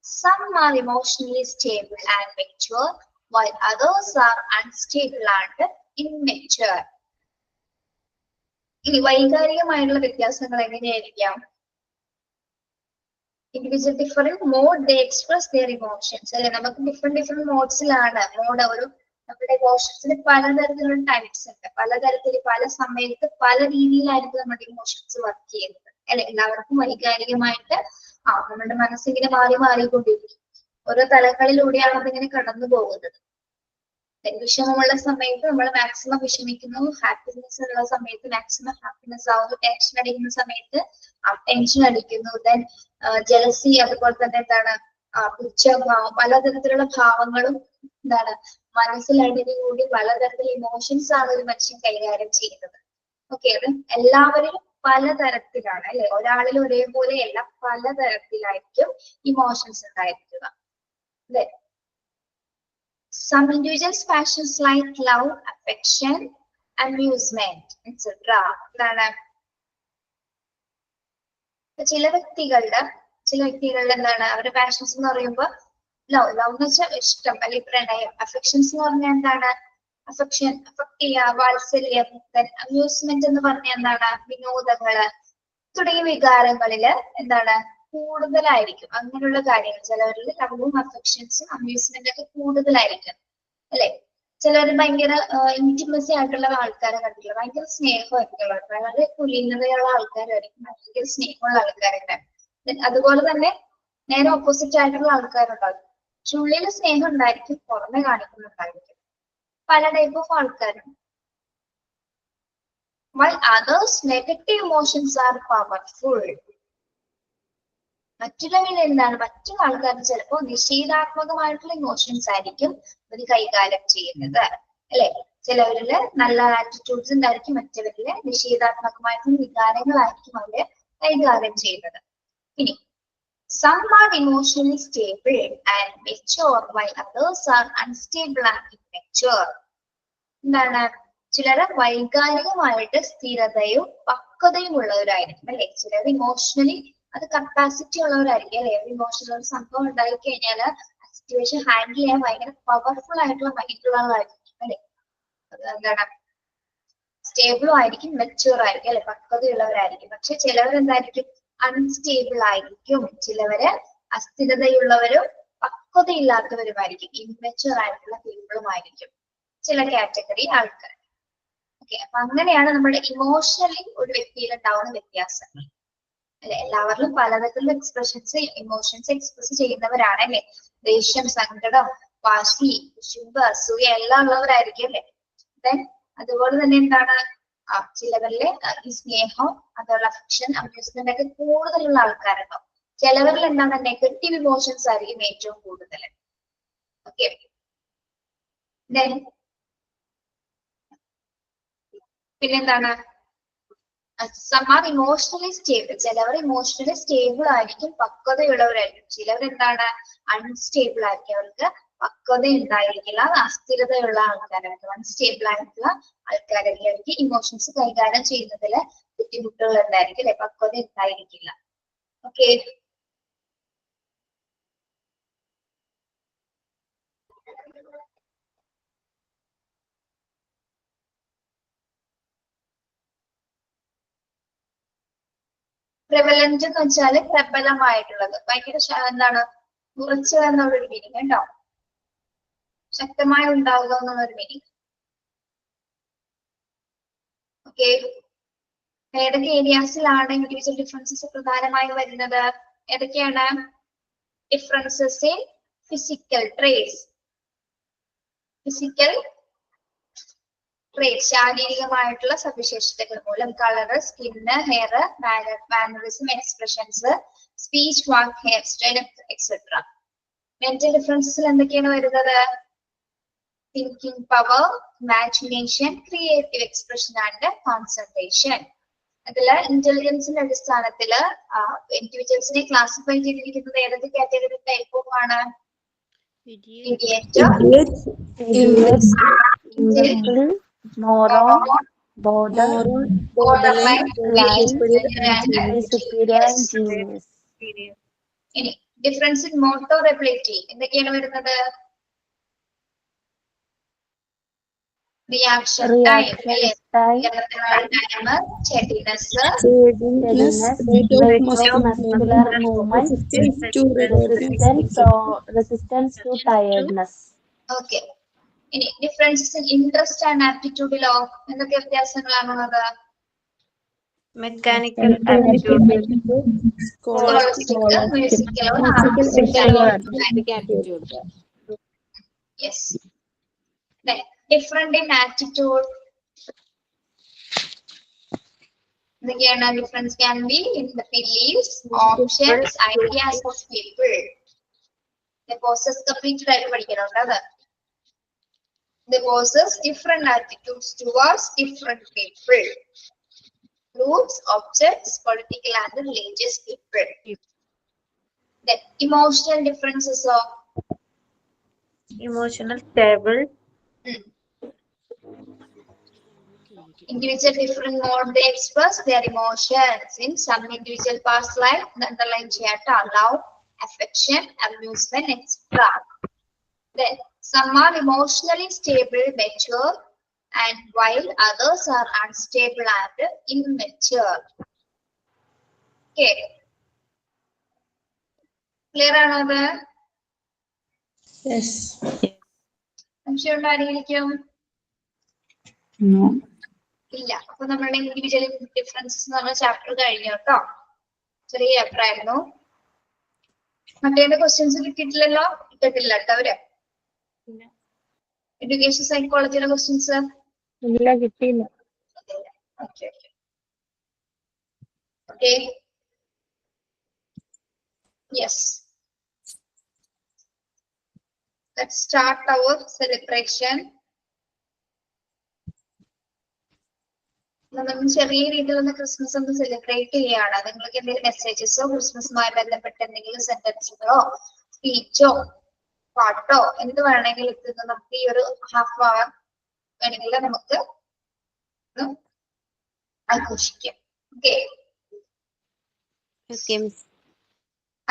Some are emotionally stable and mature, while others are unstable and immature. ഈ വൈകാരികമായുള്ള വ്യത്യാസങ്ങൾ എങ്ങനെയായിരിക്കാം? Individual different mode they express their emotions. അല്ലെ? നമുക്ക് different മോഡ്സിലാണ്. ഒരു നമ്മുടെ ഇമോഷൻസിന് പലതരത്തിലുള്ള types ഉണ്ട്. പലതരത്തിൽ പല സമയത്ത് പല രീതിയിലായിരിക്കും നമ്മുടെ ഇമോഷൻസ് വർക്ക് ചെയ്യുന്നത് അല്ലെ? എല്ലാവർക്കും വൈകാരികമായിട്ട് നമ്മുടെ മനസ്സിങ്ങനെ മാറിക്കൊണ്ടിരിക്കും. ഓരോ തലങ്ങളിലൂടെയാണ് അതിങ്ങനെ കടന്നു പോകുന്നത്. വിഷമമുള്ള സമയത്ത് നമ്മൾ മാക്സിമം വിഷമിക്കുന്നു, ഹാപ്പിനെസ് ഉള്ള സമയത്ത് മാക്സിമം ഹാപ്പിനെസ് ആവുന്നു, ടെൻഷൻ അടിക്കുന്ന സമയത്ത് ടെൻഷൻ അടിക്കുന്നു. ദെൻ ജലസി, അതുപോലെ തന്നെ എന്താണ് പുച്ഛഭാവം, പലതരത്തിലുള്ള ഭാവങ്ങളും എന്താണ് മനസ്സിലടിഞ്ഞുകൂടി പലതരത്തിലുള്ള ഇമോഷൻസ് ആണ് ഒരു മനുഷ്യൻ കൈകാര്യം ചെയ്യുന്നത്. ഓക്കെ, അത് എല്ലാവരിലും പലതരത്തിലാണ് അല്ലെ, ഒരാളിൽ ഒരേപോലെയല്ല, പലതരത്തിലായിരിക്കും ഇമോഷൻസ് ഉണ്ടായിരിക്കുക അല്ലെ. Some individuals passions like love, affection, amusement, etc. എന്താണ് ചില വ്യക്തികളുടെ എന്താണ് അവരുടെ പാഷൻസ് എന്ന് പറയുമ്പോൾ ലവ് എന്ന് വെച്ചാൽ ഇഷ്ടം അല്ലെങ്കിൽ പ്രണയം, അഫെക്ഷൻസ് എന്ന് പറഞ്ഞാൽ എന്താണ് അഫെക്ഷൻ, അഫക്ട് ചെയ്യുക, വാത്സല്യം, അമ്യൂസ്മെന്റ് എന്ന് പറഞ്ഞാൽ എന്താണ് വിനോദങ്ങള് തുടങ്ങിയ വികാരങ്ങളില് എന്താണ് കൂടുതലായിരിക്കും അങ്ങനെയുള്ള കാര്യങ്ങൾ. ചിലവരിൽ ലവും അഫെക്ഷൻസും അമ്യൂസ്മെന്റ് ഒക്കെ കൂടുതലായിരിക്കും അല്ലെ. ചിലർ ഭയങ്കര ഇന്റിമസി ആയിട്ടുള്ള ആൾക്കാരെ കണ്ടിട്ടില്ല, ഭയങ്കര സ്നേഹമായിട്ടുള്ള ആൾക്കാർ, വളരെ കുലീനതയുള്ള ആൾക്കാരായിരിക്കും, ഭയങ്കര സ്നേഹമുള്ള ആൾക്കാരുണ്ട്. അതുപോലെ തന്നെ നേരെ ഓപ്പോസിറ്റ് ആയിട്ടുള്ള ആൾക്കാരുണ്ടാകും, ഉള്ളിൽ സ്നേഹം ഉണ്ടായിരിക്കും, പുറമെ കാണിക്കുന്നുണ്ടായിരിക്കും. പല ടൈപ്പ് ഓഫ് ആൾക്കാരുണ്ട്. While others negative emotions are powerful. മറ്റുള്ളവരിൽ എന്താണ് മറ്റുള്ള ആൾക്കാർ ചിലപ്പോൾ നിഷേധാത്മകമായിട്ടുള്ള ഇമോഷൻസ് ആയിരിക്കും അവർ കൈകാര്യം ചെയ്യുന്നത് അല്ലെ. ചിലവരില് നല്ല ആറ്റിറ്റ്യൂഡ്സ് ഉണ്ടായിരിക്കും, മറ്റവരില് നിഷേധാത്മകമായിട്ടുള്ള വികാരങ്ങളായിരിക്കും അവര് കൈകാര്യം ചെയ്യുന്നത്. ഇനി some are emotionally stable and mature while others are unstable and immature. എന്താണ് ചിലർ വൈകാരികമായിട്ട് സ്ഥിരതയും പക്വതയും ഉള്ളവരായിരിക്കും അല്ലെ. ചിലർ ഇമോഷണലി അത് കപ്പാസിറ്റി ഉള്ളവരായിരിക്കും അല്ലെ. ഇമോഷണൽ ഒരു സംഭവം ഉണ്ടായി കഴിഞ്ഞാൽ ആ സിറ്റുവേഷൻ ഹാൻഡിൽ ചെയ്യാൻ ഭയങ്കര പവർഫുൾ ആയിട്ടുള്ള മൈൻഡുള്ളവരായിരിക്കും അല്ലെ. എന്താണ് സ്റ്റേബിളും ആയിരിക്കും, മെച്യൂർ ആയിരിക്കും അല്ലെ, പക്വതയുള്ളവരായിരിക്കും. പക്ഷെ ചിലവർ എന്തായിരിക്കും അൺസ്റ്റേബിൾ ആയിരിക്കും, ചിലവര് അസ്ഥിരതയുള്ളവരും പക്വതയില്ലാത്തവരുമായിരിക്കും, ഇൻമെച്യൂർ ആയിട്ടുള്ള പീപ്പിളും ആയിരിക്കും ചില കാറ്റഗറി ആൾക്കാർ. ഓക്കെ, അപ്പൊ അങ്ങനെയാണ് നമ്മുടെ ഇമോഷണലി ഒരു വ്യക്തിയിൽ ഉണ്ടാവുന്ന വ്യത്യാസങ്ങൾ അല്ലെ. എല്ലാവരിലും പലതരത്തിലുള്ള എക്സ്പ്രഷൻസ് ഇമോഷൻസ് എക്സ്പ്രസ് ചെയ്യുന്നവരാണ് അല്ലെ. ദേഷ്യം, സങ്കടം, വാശി, ശുഭ, അസൂയ എല്ലാം ഉള്ളവരായിരിക്കും അല്ലെ. ദെൻ അതുപോലെ തന്നെ എന്താണ് ചിലവരില് ഈ സ്നേഹം, അതുപോലെ അഫെക്ഷൻ, അമ്യൂസ്മെന്റ് ഒക്കെ കൂടുതലുള്ള ആൾക്കാരുണ്ടാവും. ചിലവരിൽ എന്താണ് നെഗറ്റീവ് ഇമോഷൻസ് ആയിരിക്കും ഏറ്റവും കൂടുതൽ. ഓക്കെ, പിന്നെന്താണ് some are emotionally stable. ചിലവർ ഇമോഷണലി സ്റ്റേബിൾ ആയിരിക്കും, പക്വതയുള്ളവരായിരിക്കും. ചിലവർ എന്താണ് അൺസ്റ്റേബിൾ ആയിരിക്കും, അവർക്ക് പക്വത ഉണ്ടായിരിക്കില്ല, അസ്ഥിരതയുള്ള ആൾക്കാരായിരിക്കും, അൺസ്റ്റേബിൾ ആയിട്ടുള്ള ആൾക്കാരൊക്കെ ഇമോഷൻസ് കൈകാര്യം ചെയ്യുന്നതിൽ ബുദ്ധിമുട്ടുകൾ ഉണ്ടായിരിക്കും അല്ലെ, പക്വത ഉണ്ടായിരിക്കില്ല. ഓക്കെ, പ്രെവലന്റ് എന്ന് വെച്ചാല് പ്രബലമായിട്ടുള്ളത്, ഭയങ്കര എന്താണ് ഉറച്ചു എന്നുള്ളൊരു മീനിങ് ഉണ്ടോ, ശക്തമായി ഉണ്ടാവുക എന്നുള്ളൊരു മീനിങ്. ഓക്കെ, ഏതൊക്കെ ഏരിയാസിലാണ് ഇൻഡിവിജ്വൽ ഡിഫറൻസസ് പ്രധാനമായി വരുന്നത്? ഏതൊക്കെയാണ്? ഡിഫറൻസസ് ഇൻ ഫിസിക്കൽ ട്രേറ്റ്സ്, ശാരീരികമായിട്ടുള്ള സവിശേഷതകൾ മൂലം, colour, skin, hair, mannerism, expressions, speech, walk, hair style etcetera. Mental ഡിഫറൻസസിൽ എന്തൊക്കെയാണ് വരുന്നത്? Thinking power, imagination, creative expression and concentration. അതില് ഇന്റലിജൻസിന്റെ അടിസ്ഥാനത്തില് ഇൻഡിവിജ്വൽസിനെ ക്ലാസിഫൈ ചെയ്തിരിക്കുന്നത് ഏതൊക്കെ കാറ്റഗറി ടൈപ്പ് ഓഫ് ആണ്? Moron, borderline, superior and genius. ഇനി ഡിഫറൻസ് ഇൻ മോട്ടോർ എബിലിറ്റി എന്തൊക്കെയാണ് വരുന്നത്? Reaction time, steadiness, muscular movement, resistance to tiredness. Okay, ഇനി ഡിഫറൻസസ് ഇൻ ഇൻട്രസ്റ്റ് ആൻഡ് ആപ്റ്റിറ്റ്യൂഡിലോ എന്തൊക്കെ വ്യത്യാസങ്ങളാണുള്ളത്? Mechanical aptitude, yes. Different in attitude എന്തൊക്കെയാണ്? Difference can be in the beliefs, options, ideas of people. Poses completed ആയിട്ട് പഠിക്കണുണ്ട് അത്. They possess different attitudes towards different people. groups, objects, political and religious people. Then emotional differences of Emotional stable. individual different mode they express their emotions. In some individual parts like the underlying chata, love, affection, amusement, etc. Then some are emotionally stable, mature, and while others are unstable and immature. Okay. Clear ആണത്? Yes. സംശയം ഉണ്ടായിരിക്കും? No. ഇല്ല. അപ്പൊ നമ്മളുടെ individual differences എന്ന് പറഞ്ഞ chapter കഴിഞ്ഞു കേട്ടോ. ചെറിയ ചാപ്റ്റർ ആയിരുന്നു. മറ്റേ ക്വസ്റ്റ്യൻസ് കിട്ടിയിട്ടില്ലല്ലോ? കിട്ടില്ല കേട്ടോ അവര്. എഡ്യൂക്കേഷൻ സൈക്കോളജിയുടെ ക്വസ്റ്റ്യൻസ് ഇല്ല, കിട്ടിയില്ല. Okay. Okay. Yes. Let's start our celebration. നമ്മൾ ചെറിയ രീതിയിൽ ഒന്ന് ക്രിസ്മസ് ഒന്ന് സെലിബ്രേറ്റ് ചെയ്യാണ്. നിങ്ങൾക്ക് എന്തെങ്കിലും മെസ്സേജസോ ക്രിസ്മസുമായി ബന്ധപ്പെട്ട എന്തെങ്കിലും സെന്റൻസുകളോ സ്പീച്ചോ പാട്ടോ എന്ത് വേണമെങ്കിലും ഇത് നമുക്ക് ഈ ഒരു ഹാഫ് അവർ വേണമെങ്കിൽ നമുക്ക് ആഘോഷിക്കാം. ഓക്കെ.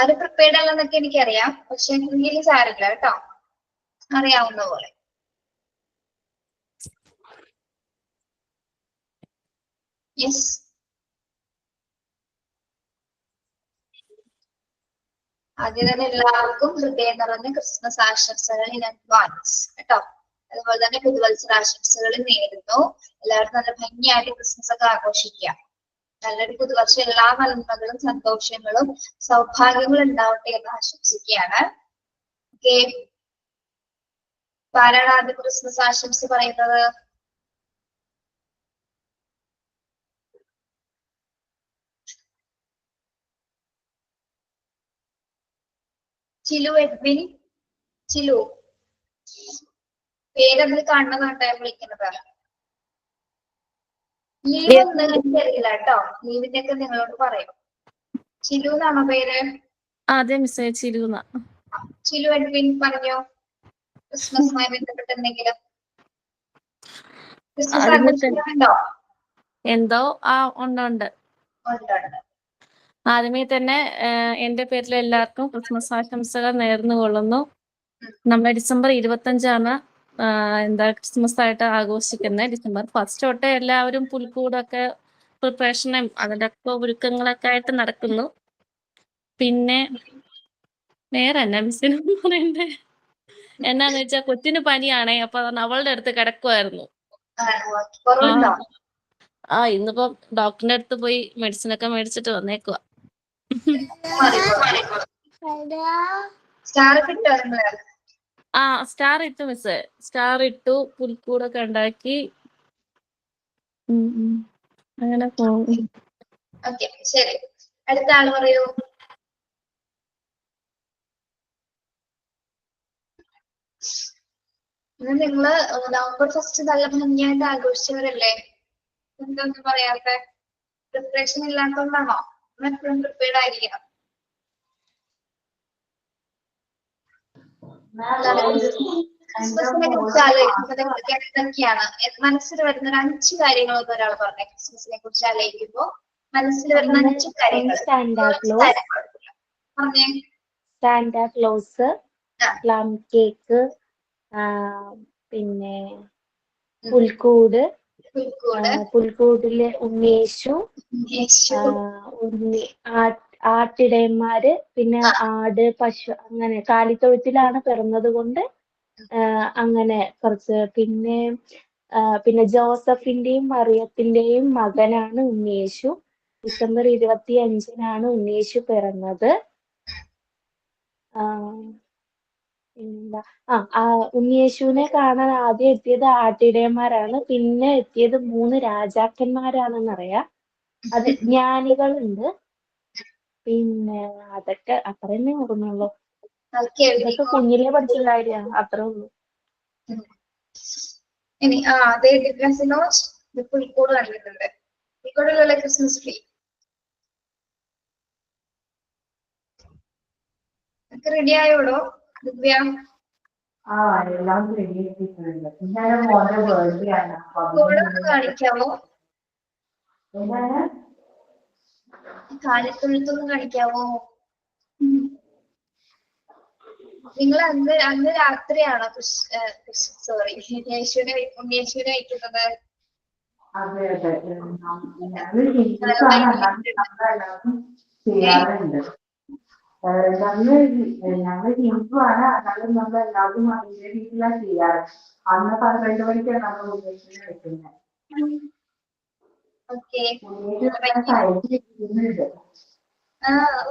അത് പ്രിപ്പയർഡ് അല്ലെന്നൊക്കെ എനിക്കറിയാം, പക്ഷെ എങ്കിലും സാരില്ല കേട്ടോ, അറിയാവുന്ന പോലെ. യെസ്. ആദ്യം തന്നെ എല്ലാവർക്കും ഹൃദയം നിറഞ്ഞ ക്രിസ്മസ് ആശംസകൾ ഇൻ അഡ്വാൻസ് കേട്ടോ. അതുപോലെ തന്നെ പുതുവത്സരാശംസകൾ നേരുന്നു. എല്ലാവരും നല്ല ഭംഗിയായിട്ട് ക്രിസ്മസ് ഒക്കെ ആഘോഷിക്കാം. നല്ലൊരു പുതുവർഷം എല്ലാ നന്മകളും സന്തോഷങ്ങളും സൗഭാഗ്യങ്ങളും ഉണ്ടാവട്ടെ എന്ന് ആശംസിക്കുകയാണ്. ഓക്കെ. ആരാണ് ആദ്യം ക്രിസ്മസ് ആശംസ പറയുന്നത്? ചിലു എഡ്വിൻ. ചിലു പേരതിൽ കാണുന്നതാട്ടെ വിളിക്കുന്നത്. ലീവ് ഒന്നും എനിക്കറിയില്ല കേട്ടോ. ലീവിന്റെ ഒക്കെ നിങ്ങളോട് പറയും. ചിലു എന്നാണോ പേര്? അതെ മിസ്സേ, ചിലു. ചിലു എഡ്വിൻ പറഞ്ഞോ. ക്രിസ്മസുമായി ബന്ധപ്പെട്ട് എന്തെങ്കിലും ക്രിസ്മസ് ആഘോഷിക്കുന്നുണ്ടോ? എന്തോ ഉണ്ട്. ഉണ്ട്. ആദ്യമേ തന്നെ എന്റെ പേരിൽ എല്ലാവർക്കും ക്രിസ്മസ് ആശംസകൾ നേർന്നുകൊള്ളുന്നു. നമ്മൾ ഡിസംബർ 25 ക്രിസ്മസ് ആയിട്ട് ആഘോഷിക്കുന്നത്. ഡിസംബർ 1 തൊട്ട് എല്ലാവരും പുൽക്കൂടൊക്കെ പ്രിപ്പറേഷനും അതിന്റെ ഒക്കെ ഒരുക്കങ്ങളൊക്കെ ആയിട്ട് നടക്കുന്നു. പിന്നെ വേറെ എന്നാ മിസ്സിന് പറയണ്ടേ? എന്നാന്ന് വെച്ചാൽ കൊച്ചിന് പനിയാണേ, അപ്പൊ അവളുടെ അടുത്ത് കിടക്കുമായിരുന്നു. ഇന്നിപ്പം ഡോക്ടറിന്റെ അടുത്ത് പോയി മെഡിസിൻ ഒക്കെ മേടിച്ചിട്ട് വന്നേക്കുവാ. സ്റ്റാർ ഇട്ടു മിസ്സേ, സ്റ്റാർ ഇട്ടു, പുൽക്കൂടൊക്കെ ഉണ്ടാക്കി, അങ്ങനെ പോകും. ശരി, അടുത്ത ആള് പറയൂ. നിങ്ങള് നവംബർ 1 നല്ല ഭംഗിയായിട്ട് ആഘോഷിച്ചവരല്ലേ? എന്തൊന്നും പറയാത്ത? പ്രിപ്പറേഷൻ ഇല്ലാത്തതുകൊണ്ടാണോ? എപ്പോഴും പ്രിപ്പയർഡ് ആയിരിക്കണം. ക്രിസ്മസിനെ കുറിച്ച് ആലോചിക്കുമ്പോൾ നിങ്ങൾക്ക് എന്തൊക്കെയാണ് മനസ്സിൽ വരുന്ന ഒരു 5 കാര്യങ്ങളൊക്കെ ഒരാൾ പറഞ്ഞേ. ക്രിസ്മസിനെ കുറിച്ച് ആലോചിക്കുമ്പോ മനസ്സിൽ വരുന്ന 5 കാര്യങ്ങൾ പറഞ്ഞേ. സാന്റാക്ലോസ്, പ്ലം കേക്ക്, പിന്നെ പുൽക്കൂടിലെ ഉണ്ണിയേശു, ആട്ടിടയന്മാര്, പിന്നെ ആട്, പശു, അങ്ങനെ കാലിത്തൊഴുത്തിലാണ് പിറന്നത് കൊണ്ട് അങ്ങനെ കുറച്ച്. പിന്നെ ജോസഫിന്റെയും മറിയത്തിന്റെയും മകനാണ് ഉണ്ണിയേശു. ഡിസംബർ 25 ഉണ്ണിയേശു പിറന്നത്. ഉണ്ണിയേശുവിനെ കാണാൻ ആദ്യം എത്തിയത് ആട്ടിടയന്മാരാണ്. പിന്നെ എത്തിയത് 3 രാജാക്കന്മാരാണെന്നറിയാം. അത് ജ്ഞാനികളുണ്ട്. പിന്നെ അതൊക്കെ അത്ര തന്നെ ഓർമ്മയുള്ളൂ. ഇതൊക്കെ കുഞ്ഞിലെ പഠിച്ച കാര്യമാണ്, അത്രേ ഉള്ളൂ. പുൽക്കൂട് കണ്ടിട്ടുണ്ട്. ഇങ്ങോട്ടുള്ള ക്രിസ്മസ് ട്രീ ഒക്കെ റെഡി ആയോടോ ദിവ്യ? ആ എല്ലാം റെഡിയാക്കിയിട്ടുണ്ട്. ഇന്നലെ മോന്റെ ബർത്ത്ഡേ ആണ്. അപ്പൊ ഇവിടെ ഒന്ന് കാണിക്കാവോ? എന്താണ് കാലിത്തൊഴുത്തൊന്ന് കാണിക്കാവോ? നിങ്ങൾ അന്ന് രാത്രിയാണോ സോറി ഉണ്ണിയേശുവിനെ വയ്ക്കുന്നത്? അതെ അതെ ഞങ്ങള് ഹിന്ദുസാണ്, നമ്മളെല്ലാവർക്കും ചെയ്യാറുണ്ട്. ഞങ്ങൾ ഹിന്ദു ആണ്, എന്നാലും നമ്മളെല്ലാവരും അതിന്റെ രീതിയിലാണ് ചെയ്യാറ്. അന്ന് 12 മണിക്കാണ് നമ്മൾ ഉദ്ദേശിക്കുന്നത് വെക്കുന്നത്. ഓക്കെ. സൈഡിലിരിക്കുന്നുണ്ട്.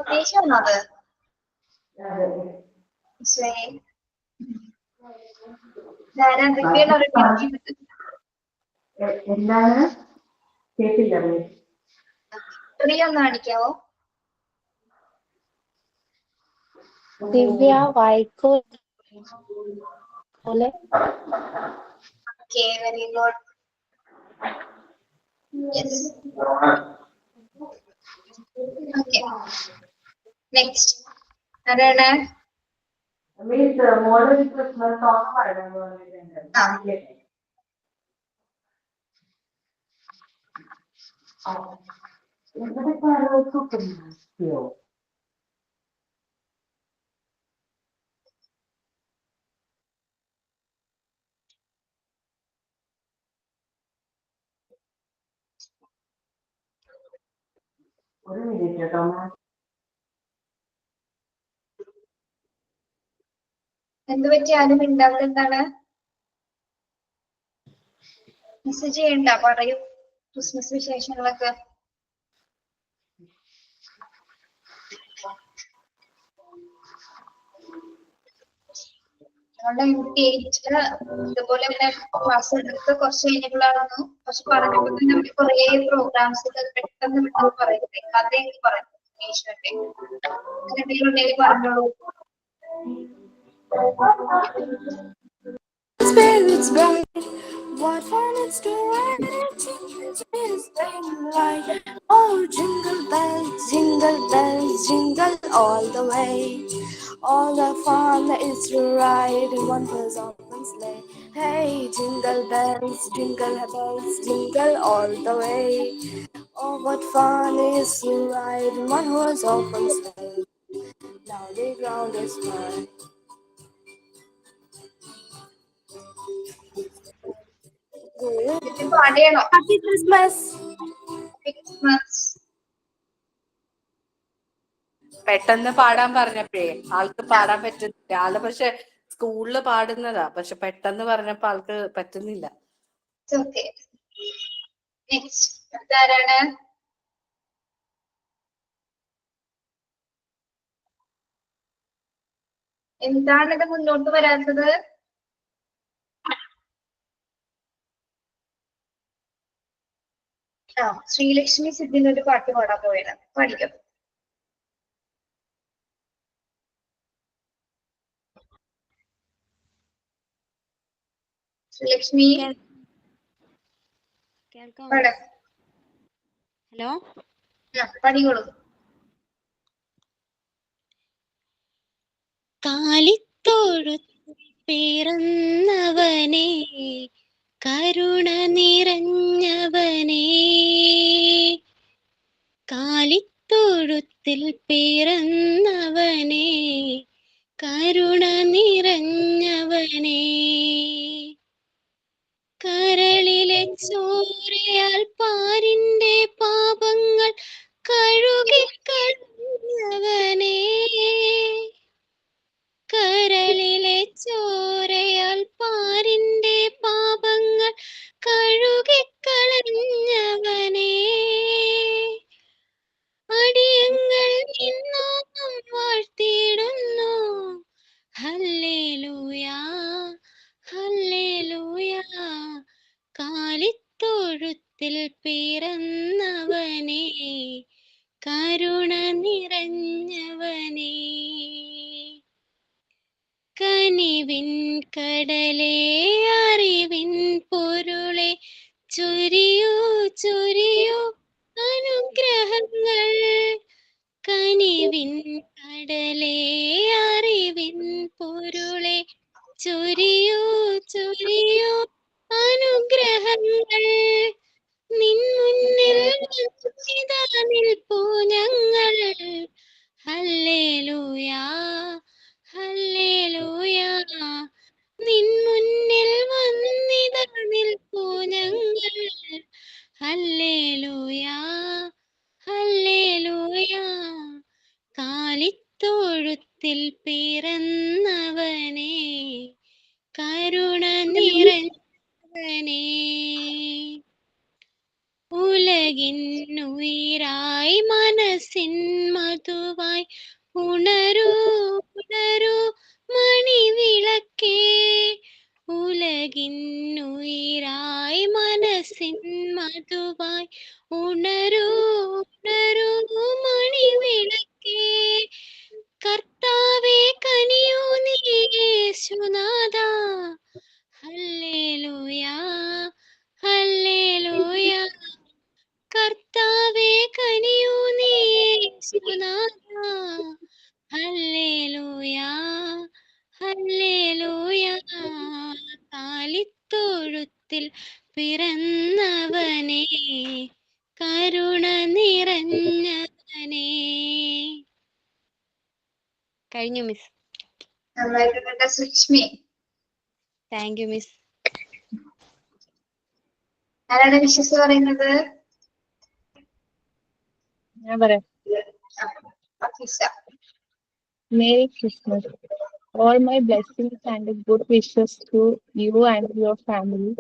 ഉദ്ദേശമാണോ അത്? അതെ. ശരി. ഞാനെന്തൊക്കെയാണ് എന്താണ് കേട്ടില്ല? ട്രീ ഒന്ന് കാണിക്കാവോ? ദിവ്യ വായിക്കോ പോലെ. Okay, very good. Yes. Okay, next ആരാണ്? മീൻസ് മോഡൽ ക്രിസ്മസ് സോങ് പാടാന്ന് പറഞ്ഞിട്ടുണ്ട്. എവിടെ കരോക്കെയോ? ഒരു മിനിറ്റ് കേട്ടോ. എന്ത് പറ്റി ആരും മിണ്ടാത്തത് എന്താണ്? മെസ്സേജ് ചെയ്യണ്ട, പറയൂ ക്രിസ്മസ് വിശേഷങ്ങളൊക്കെ. ഞങ്ങളുടെ യൂണിറ്റ് ഇതുപോലെ തന്നെ ക്ലാസ് എടുത്ത് കുറച്ച് കഴിഞ്ഞിട്ടുള്ളതായിരുന്നു. പക്ഷെ പറഞ്ഞപ്പോൾ തന്നെ അവർ കുറെ പ്രോഗ്രാംസ് പെട്ടെന്ന് പറയുന്നത് കഥയൊക്കെ പറഞ്ഞു. ഈശ്വരന്റെ അങ്ങനെ എന്തെങ്കിലും ഉണ്ടെങ്കിൽ പറഞ്ഞോളൂ. Spirits bright, what fun it's to ride in Jesus' light. Oh, jingle bells, jingle all the way. All the fun is to ride in one horse open sleigh. Hey, jingle bells, jingle all the way. Oh, what fun is to ride in one horse open sleigh. Now the ground is mine. പാടിയാണോ? Happy Christmas. Christmas പെട്ടെന്ന് പാടാൻ പറഞ്ഞപ്പോഴേ ആൾക്ക് പാടാൻ പറ്റുന്നില്ല. ആള് പക്ഷെ സ്കൂളില് പാടുന്നതാ, പക്ഷെ പെട്ടെന്ന് പറഞ്ഞപ്പോ ആൾക്ക് പറ്റുന്നില്ല. ഓക്കെ, നെക്സ്റ്റ് ആരാണ്? എന്താണിത് മുന്നോട്ട് വരാത്തത്? ശ്രീലക്ഷ്മി സിദ്ധിന് ഒരു പാട്ട് പാടാൻ പോയത്, പഠിക്കും. ശ്രീലക്ഷ്മി ഹലോ, പഠിക്കോളൂ. കാലിത്തോഴു പിറന്നവനെ, കരുണ നിറഞ്ഞവനെ, കാലിത്തൊഴുത്തിൽ പിറന്നവനെ, കരുണ നിറഞ്ഞവനെ, കരളിലെ ചോരയാൽ പാരിന്റെ പാപങ്ങൾ കഴുകിക്കളഞ്ഞവനെ, കരളിലെ ചോരയാൽ പാരിന്റെ പാപങ്ങൾ കഴുകിക്കളഞ്ഞവനെ, അടിയങ്ങൾ ഇന്നും വാഴ്ത്തിയിടുന്നു. ഹല്ലേലൂയാ ഹല്ലേലൂയാ, കാലിത്തൊഴുത്തിൽ പിറന്നവനെ, കരുണ നിറഞ്ഞവനെ, കനിവിൻ കടലേ അറിവിൻ പൊരുളെ ചൊരിയൂ ചൊരിയൂ ഞങ്ങൾ കനിവിൻ കടലേ അറിവിൻ പൊരുളെ ചൊരിയൂ ചൊരിയൂ അനുഗ്രഹങ്ങൾ നിൻ മുന്നിൽ ഇതാ നിൽപ്പൂ ഞങ്ങൾ ഹല്ലേലൂയാ ഹല്ലേലൂയാ നിൻ മുന്നിൽ വന്നിതാ നിൽപ്പൂ ഞങ്ങൾ ഹല്ലേലൂയാ ഹല്ലേലൂയാ കാലിത്തൊഴുത്തിൽ പിറന്നവനേ കരുണ നിറഞ്ഞവനേ ഉലകിന്നുയിരായി മനസ്സിൻ മധുവായി ഉണരൂ ഉണരൂ മണിവിളക്കേ ഉലകിന്നുയിരായി മനസ്സിൻ മധുവായി ഉണരൂ ഉണരൂ മണിവിളക്കേ കർത്താവേ കനിയൂ നീ യേശുനാഥാ ഹല്ലേലൂയാ ഹല്ലേലൂയാ കർത്താവേ കനിയൂ നീ യേശുനാഥാ ഹല്ലേലൂയാ ഹല്ലേലൂയാ കാലിത്തൊഴുത്തിൽ പിറന്നവനേ കരുണ നിറഞ്ഞവനേ. കഴിഞ്ഞു മിസ്. നന്നായിട്ടുണ്ട് സുഷ്മി. Thank you miss. ആരാണ് വിശ്വസ് പറയുന്നത്? ഞാൻ പറയാം. Merry Christmas. All my blessings and good wishes to you and your family.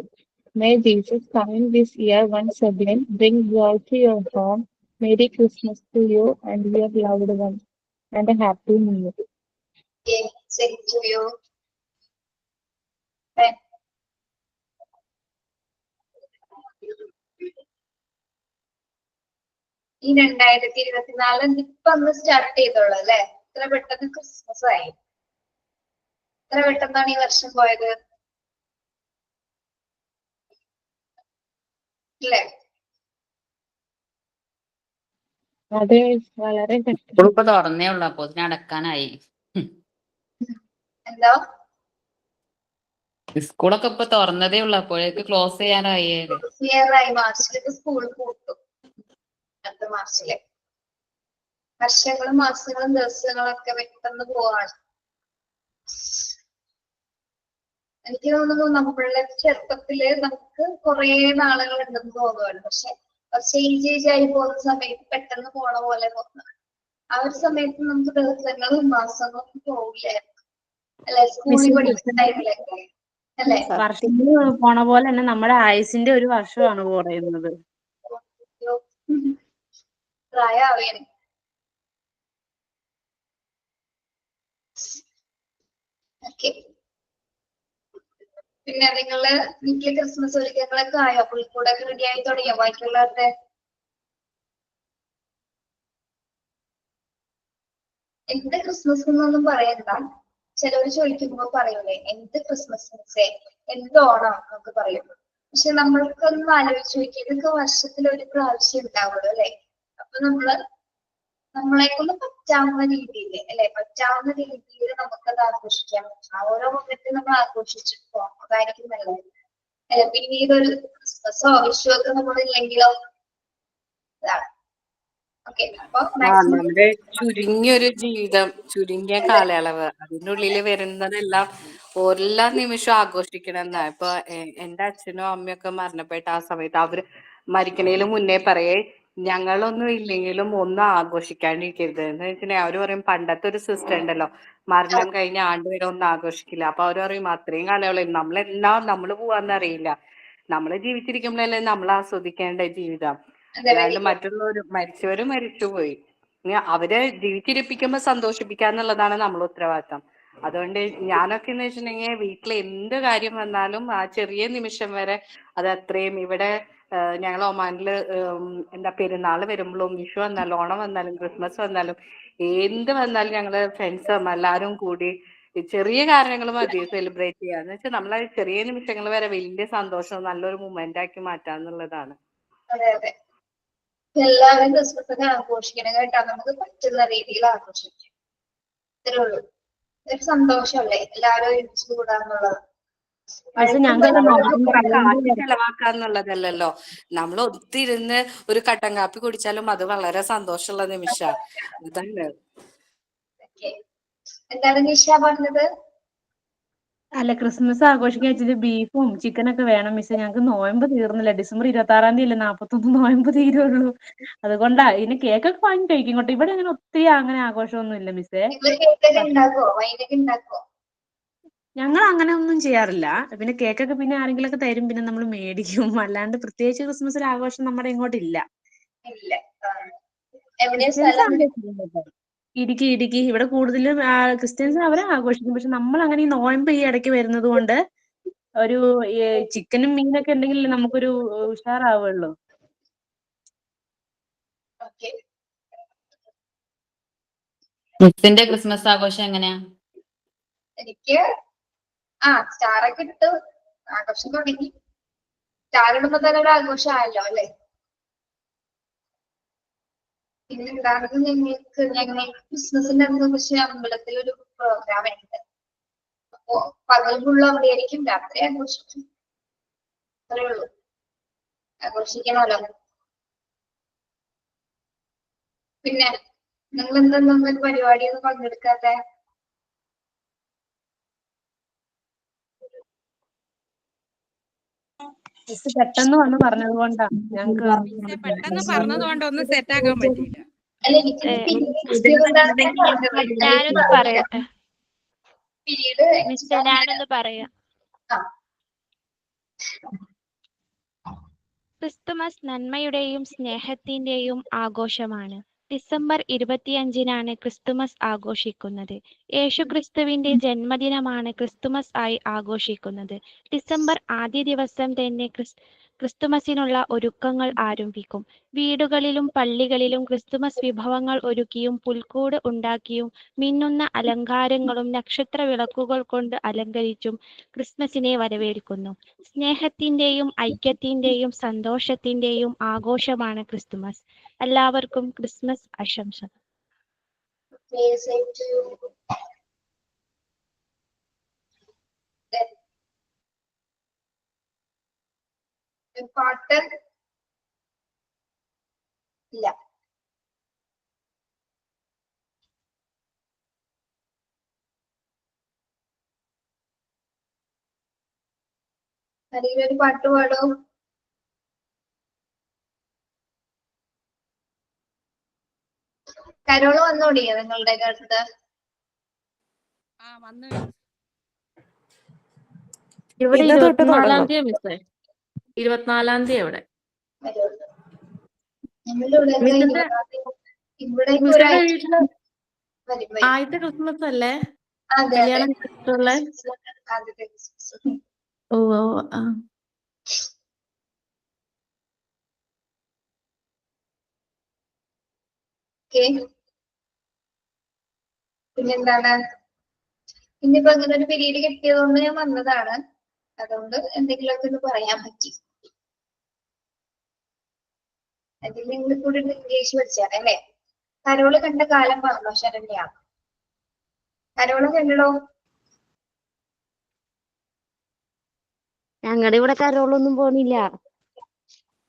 May Jesus coming this year once again bring joy to your home. Merry Christmas to you and your loved ones and a happy new year. Okay, same to you. ഈ 2024 ഇപ്പൊ ഒന്ന് start ചെയ്തോളൂ അല്ലെ? ഇത്ര പെട്ടെന്ന് Christmas ആയി. ഇത്ര പെട്ടെന്നാണ് ഈ വർഷം പോയത് അല്ലേ? അതെ, വളരെ ഇപ്പൊ തുറന്നേ ഉള്ളു, അപ്പൊ അടക്കാനായി. എന്തോ സ്കൂളൊക്കെ ഇപ്പൊ തുറന്നതേ ഉള്ളു, അപ്പോഴേക്ക് ക്ലോസ് ചെയ്യാനായി. ക്ലിയറായി. മാർച്ചിലേക്ക് സ്കൂൾ പൂട്ടും. അടുത്ത മാർച്ചില് വർഷങ്ങളും മാസങ്ങളും ദിവസങ്ങളൊക്കെ പെട്ടെന്ന് പോവാണ്. എനിക്ക് തോന്നുന്നു നമ്മളുടെ ചെറുപ്പത്തില് നമുക്ക് കുറെ നാളുകൾ ഉണ്ടെന്ന് തോന്നുവാണ്. പക്ഷെ ചേഞ്ച് ആയി പോകുന്ന സമയത്ത് പെട്ടെന്ന് പോണ പോലെ തോന്നുന്നു. ആ ഒരു സമയത്ത് നമുക്ക് ദിവസങ്ങളും മാസങ്ങളും പോകില്ലായിരുന്നു അല്ലെ? സ്കൂളിൽ പഠിക്കുന്ന ടൈമിലൊക്കെ അല്ലെ? വർഷങ്ങൾ പോണ പോലെ തന്നെ നമ്മുടെ ആയുസിന്റെ ഒരു വർഷമാണ് പറയുന്നത്. പ്രായാവേന്. ഓക്കെ, പിന്നെ നിങ്ങള് വീട്ടില് ക്രിസ്മസ് ഒരുക്കങ്ങളൊക്കെ ആയോ? പുൽക്കൂടൊക്കെ റെഡി ആയി തുടങ്ങിയോ ബാക്കിയുള്ളവരുടെ? എന്ത് ക്രിസ്മസ് എന്നൊന്നും പറയണ്ട. ചിലവര് ചോദിക്കുമ്പോ പറയൂലേ എന്ത് ക്രിസ്മസ്, എന്ത് ഓണം എന്നൊക്കെ പറയും. പക്ഷെ നമ്മൾക്കൊന്നും ആലോചിച്ച് നോക്കി, ഇതൊക്കെ വർഷത്തിൽ ഒരു പ്രാവശ്യം ഉണ്ടാവുള്ളൂ അല്ലെ? അപ്പൊ നമ്മളെക്കൊണ്ട് പറ്റാവുന്ന രീതിയിൽ അല്ലെ, പറ്റാവുന്ന രീതിയിൽ നമുക്കത് ആഘോഷിക്കാൻ പറ്റും. ഓരോ മൊമെന്റ് നമ്മൾ ആഘോഷിച്ചിട്ട് പോകാം, അതായിരിക്കും നല്ലത് അല്ലെ? പിന്നീട് ഒരു ക്രിസ്മസോ വിഷുവൊക്കെ നമ്മളില്ലെങ്കിലോ ഇതാണ്. ഓക്കെ, അപ്പൊ നമ്മുടെ ചുരുങ്ങിയൊരു ജീവിതം, ചുരുങ്ങിയ കാലയളവ്, അതിനുള്ളിൽ വരുന്നതെല്ലാം എല്ലാ നിമിഷവും ആഘോഷിക്കണം എന്നാ. ഇപ്പൊ എന്റെ അച്ഛനും അമ്മയൊക്കെ മരണപ്പെട്ട ആ സമയത്ത് അവര് മരിക്കണേലും മുന്നേ പറയേ, ഞങ്ങളൊന്നും ഇല്ലെങ്കിലും ഒന്നും ആഘോഷിക്കാണ്ടിരിക്കരുത് എന്ന് വെച്ചിട്ടുണ്ടെങ്കിൽ അവര് പറയും, പണ്ടത്തെ ഒരു സിസ്റ്റം ഉണ്ടല്ലോ, മരണം കഴിഞ്ഞ ആണ്ട് വരെ ഒന്നും ആഘോഷിക്കില്ല. അപ്പൊ അവര് പറയും അത്രയും കാലയളവ് നമ്മള് പോവാന്നറിയില്ല. നമ്മള് ജീവിച്ചിരിക്കുമ്പോഴല്ലേ നമ്മൾ ആസ്വദിക്കേണ്ട ജീവിതം. അല്ലാണ്ട് മറ്റുള്ളവര് മരിച്ചവര് മരിച്ചുപോയി, അവരെ ജീവിച്ചിരിപ്പിക്കുമ്പോ സന്തോഷിപ്പിക്കാന്നുള്ളതാണ് നമ്മളെ ഉത്തരവാദിത്തം. അതുകൊണ്ട് ഞാനൊക്കെ എന്ന് വെച്ചിട്ടുണ്ടെങ്കിൽ വീട്ടിൽ എന്ത് കാര്യം വന്നാലും ആ ചെറിയ നിമിഷം വരെ അത് അത്രയും. ഇവിടെ ഞങ്ങൾ ഒമാനില് എന്താ പെരുന്നാള് വരുമ്പോഴും വിഷു വന്നാലും ഓണം വന്നാലും ക്രിസ്മസ് വന്നാലും എന്ത് വന്നാലും ഞങ്ങള് ഫ്രണ്ട്സും എല്ലാരും കൂടി ചെറിയ കാര്യങ്ങൾ മതി സെലിബ്രേറ്റ് ചെയ്യുക. എന്ന് വെച്ചാൽ നമ്മളെ ചെറിയ നിമിഷങ്ങൾ വരെ വലിയ സന്തോഷം നല്ലൊരു മൊമെന്റ് ആക്കി മാറ്റാന്നുള്ളതാണ്. അതെ അതെ, എല്ലാവരും ക്രിസ്മസ് ഒക്കെ ആഘോഷിക്കണം കേട്ടോ. നമുക്ക് പറ്റുന്ന രീതിയിൽ ആഘോഷിക്കാം. ഇത്രേ ഉള്ളൂ. ഒരു സന്തോഷമല്ലേ എല്ലാവരും ഒരുമിച്ച് കൂടാന്നുള്ളത്. മിസ് ഞങ്ങൾക്ക് കാശ് ചെലവാക്കാന്നുള്ളതല്ലല്ലോ, നമ്മൾ ഒത്തിരുന്ന് ഒരു കട്ടൻ കാപ്പി കുടിച്ചാലും അത് വളരെ സന്തോഷമുള്ള നിമിഷ. അതാണ്. എന്താണ് നിഷ പറഞ്ഞത്? അല്ല, ക്രിസ്മസ് ആഘോഷിക്കാൻ വെച്ചിട്ട് ബീഫും ചിക്കനൊക്കെ വേണം മിസ്സേ. ഞങ്ങൾക്ക് നോയമ്പ് തീർന്നില്ല. ഡിസംബർ 26 തീയതി അല്ലേ 41 നോയമ്പ് തീരുള്ളൂ. അതുകൊണ്ടാ ഇനി കേക്കൊക്കെ വാങ്ങി കഴിക്കും ഇങ്ങോട്ട്. ഇവിടെ അങ്ങനെ ഒത്തിരി അങ്ങനെ ആഘോഷമൊന്നും ഇല്ല മിസ്സേ. ഞങ്ങൾ അങ്ങനെ ഒന്നും ചെയ്യാറില്ല. പിന്നെ കേക്കൊക്കെ പിന്നെ ആരെങ്കിലൊക്കെ തരും, പിന്നെ നമ്മൾ മേടിക്കും. അല്ലാണ്ട് പ്രത്യേകിച്ച് ക്രിസ്മസ് ഒരു ആഘോഷം നമ്മുടെ ഇങ്ങോട്ടില്ല. ഇടുക്കി ഇവിടെ കൂടുതലും ക്രിസ്ത്യൻസ് അവരെ ആഘോഷിക്കും. പക്ഷെ നമ്മൾ അങ്ങനെ ഈ നോയമ്പ് ഈ ഇടയ്ക്ക് വരുന്നത് കൊണ്ട് ഒരു ചിക്കനും മീനൊക്കെ ഉണ്ടെങ്കിൽ നമുക്കൊരു ഉഷാറാവുള്ളൂ. മിസ്സിന്റെ ക്രിസ്മസ് ആഘോഷം എങ്ങനെയാ? എനിക്ക് സ്റ്റാറൊക്കെ ഇട്ട് ആഘോഷം തുടങ്ങി. സ്റ്റാർ ഇടുമ്പോ തന്നെ ഒരു ആഘോഷമായല്ലോ അല്ലെ. പിന്നെ ഉണ്ടാകുന്നത് ഞങ്ങൾ ക്രിസ്മസിന്റെ അന്ന് പക്ഷെ അമ്പലത്തിൽ ഒരു പ്രോഗ്രാം ഉണ്ട്. അപ്പോ പകൽ ഫുള്ള് അവിടെ ആയിരിക്കും, രാത്രി ആഘോഷിക്കും. അത്രേ ഉള്ളൂ. ആഘോഷിക്കണമല്ലോ. പിന്നെ നിങ്ങൾ എന്തെങ്കിലും ഒരു പരിപാടിയൊന്നും പങ്കെടുക്കാതെ? മിസ് പെട്ടെന്ന് വന്ന് പറഞ്ഞത് കൊണ്ടാണ് ഞങ്ങക്ക് പെട്ടെന്ന് പറഞ്ഞത് കൊണ്ട് ഒന്നും സെറ്റ് ആക്കാൻ പറ്റിയില്ല. ഞാനൊന്ന് പറയട്ടെ മിസ്, ഞാനൊന്ന് പറയാം. ക്രിസ്തുമസ് നന്മയുടെയും സ്നേഹത്തിന്റെയും ആഘോഷമാണ്. ഡിസംബർ 25-നാണ് ക്രിസ്തുമസ് ആഘോഷിക്കുന്നത്. യേശുക്രിസ്തുവിന്റെ ജന്മദിനമാണ് ക്രിസ്തുമസ് ആയി ആഘോഷിക്കുന്നത്. ഡിസംബർ ആദ്യ ദിവസം തന്നെ ക്രിസ്തുമസിനുള്ള ഒരുക്കങ്ങൾ ആരംഭിക്കും. വീടുകളിലും പള്ളികളിലും ക്രിസ്തുമസ് വിഭവങ്ങൾ ഒരുക്കിയും പുൽക്കൂട് ഉണ്ടാക്കിയും മിന്നുന്ന അലങ്കാരങ്ങളും നക്ഷത്ര വിളക്കുകൾ കൊണ്ട് അലങ്കരിച്ചും ക്രിസ്മസിനെ വരവേൽക്കുന്നു. സ്നേഹത്തിന്റെയും ഐക്യത്തിന്റെയും സന്തോഷത്തിന്റെയും ആഘോഷമാണ് ക്രിസ്തുമസ്. എല്ലാവർക്കും ക്രിസ്മസ് ആശംസകൾ. പാട്ട് ഇല്ല. അല്ലെങ്കിൽ ഒരു പാട്ട് പാടോ? കരോള് വന്നോടിയോ നിങ്ങളുടെ അടുത്ത്? ഇവിടെ 24-ാം തീയതി മിസ്സേ. 24-ാം തീയതി ഇവിടെ. മിസ്സിന്റെ വീട്ടില് ആദ്യത്തെ ക്രിസ്മസ് അല്ലേ കല്യാണം കഴിഞ്ഞിട്ടുള്ള? ഓ ആ. പിന്നെന്താണ്? ഇന്നിപ്പോ അങ്ങനെ ഒരു പീരീഡ് കിട്ടിയതുകൊണ്ട് ഞാൻ വന്നതാണ്. അതുകൊണ്ട് എന്തെങ്കിലുമൊക്കെ ഒന്ന് പറയാൻ പറ്റി. അതിൽ നിങ്ങൾ കൂടെ ഇംഗ്ലീഷ് പഠിച്ചാണ് അല്ലേ? കരോള് കണ്ട കാലം പറഞ്ഞോ ശരണ്യ? കരോള് കണ്ടോ? ഞങ്ങളുടെ ഇവിടെ കരോളൊന്നും പോണില്ല.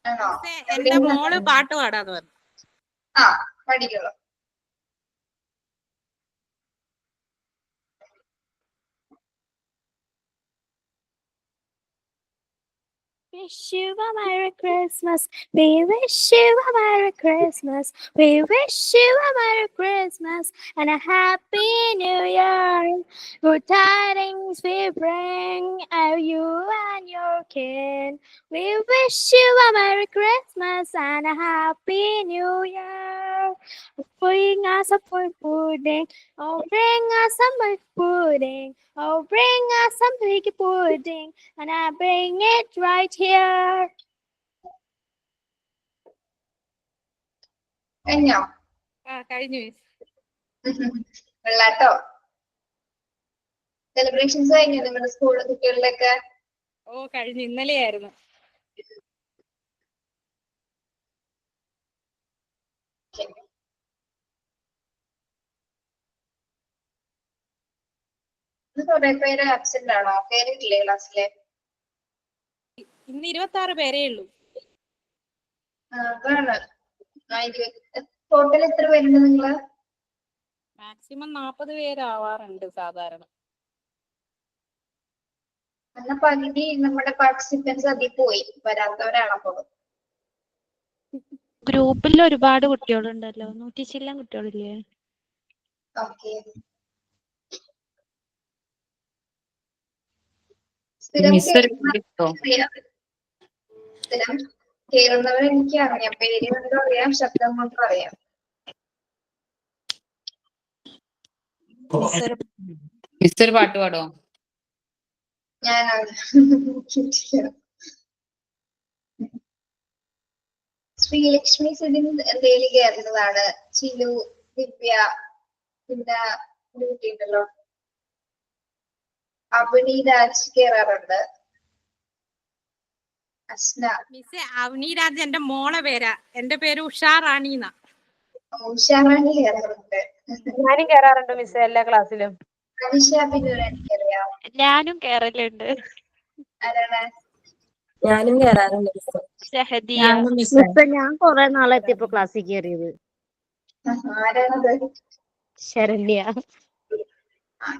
ആണോ? എന്റെ മോള് പാട്ട് പാടാന്ന് പറഞ്ഞു. പഠിക്കോളൂ. Wish you a Merry Christmas. We wish you a Merry Christmas. We wish you a Merry Christmas and a Happy New Year. Good tidings we bring you and your kin. We wish you a Merry Christmas and a Happy New Year. Bring us a pudding. Oh, bring us some milk pudding. Oh, bring us some big pudding, and I bring it right here. കഴിഞ്ഞോ? കഴിഞ്ഞു. വെള്ളാട്ടോ celebrations കഴിഞ്ഞു നിങ്ങളുടെ സ്കൂളിലെ കുട്ടികളിലൊക്കെ? ഓ കഴിഞ്ഞു, ഇന്നലെയായിരുന്നു. ഇന്ന് കുറെ പേര് ആബ്സെന്റ് ആണോ? പേരില്ലേ ക്ലാസ്സിലെ? ഇന്ന് 26 പേരേ ഉള്ളൂ. അതാണ് ടോട്ടൽ എത്ര പേരുണ്ട് നിങ്ങള്? മാക്സിമം 40 പേരാവാറുണ്ട് സാധാരണ. എന്നാ പകുതി നമ്മുടെ പാർട്ടിസിപ്പൻസ് അതിൽ പോയി, വരാത്തവരാണപ്പോൾ. ഗ്രൂപ്പിൽ ഒരുപാട് കുട്ടികളുണ്ടല്ലോ, 100 ചില്ലം കുട്ടികളില്ലേ? ഓക്കെ. സ്ഥിരം മിസ് ഒരു സ്ഥിരം കേറുന്നവർ എനിക്ക് അറിയാം, പേര് കൊണ്ടും അറിയാം, ശബ്ദം കൊണ്ടും അറിയാം. മിസ് ഒരു പാട്ട് പാടോ? ഞാൻ ശ്രീലക്ഷ്മി സുധിൻ ഡെയിലി കയറുന്നതാണ്. ചിലു, ദിവ്യ, പിന്നെ കുട്ടിയുണ്ടല്ലോ അഭിനി രാജ് കയറാറുണ്ട്. അസ്ന. മിസ് അവനിരാജ് എന്റെ മോളെ പേരാ. എന്റെ പേര് ഉഷാറാണി എന്നാ. ഉഷാറാണി കയറാറുണ്ട്. ഞാനും കയറാറുണ്ട് മിസ് എല്ലാ ക്ലാസ്സിലും. അനിഷ പിന്നൂർ എനിക്കറിയാം. ഞാനും കേറലുണ്ട്. ആരാണ്? ഞാനും കേറാറുണ്ട് മിസ്. ഷഹദിയ. ഞാൻ കൊറേ നാളെത്തിയപ്പോ ക്ലാസ്സിൽ കയറിയത്. ആരാണത്? ശരണ്യ.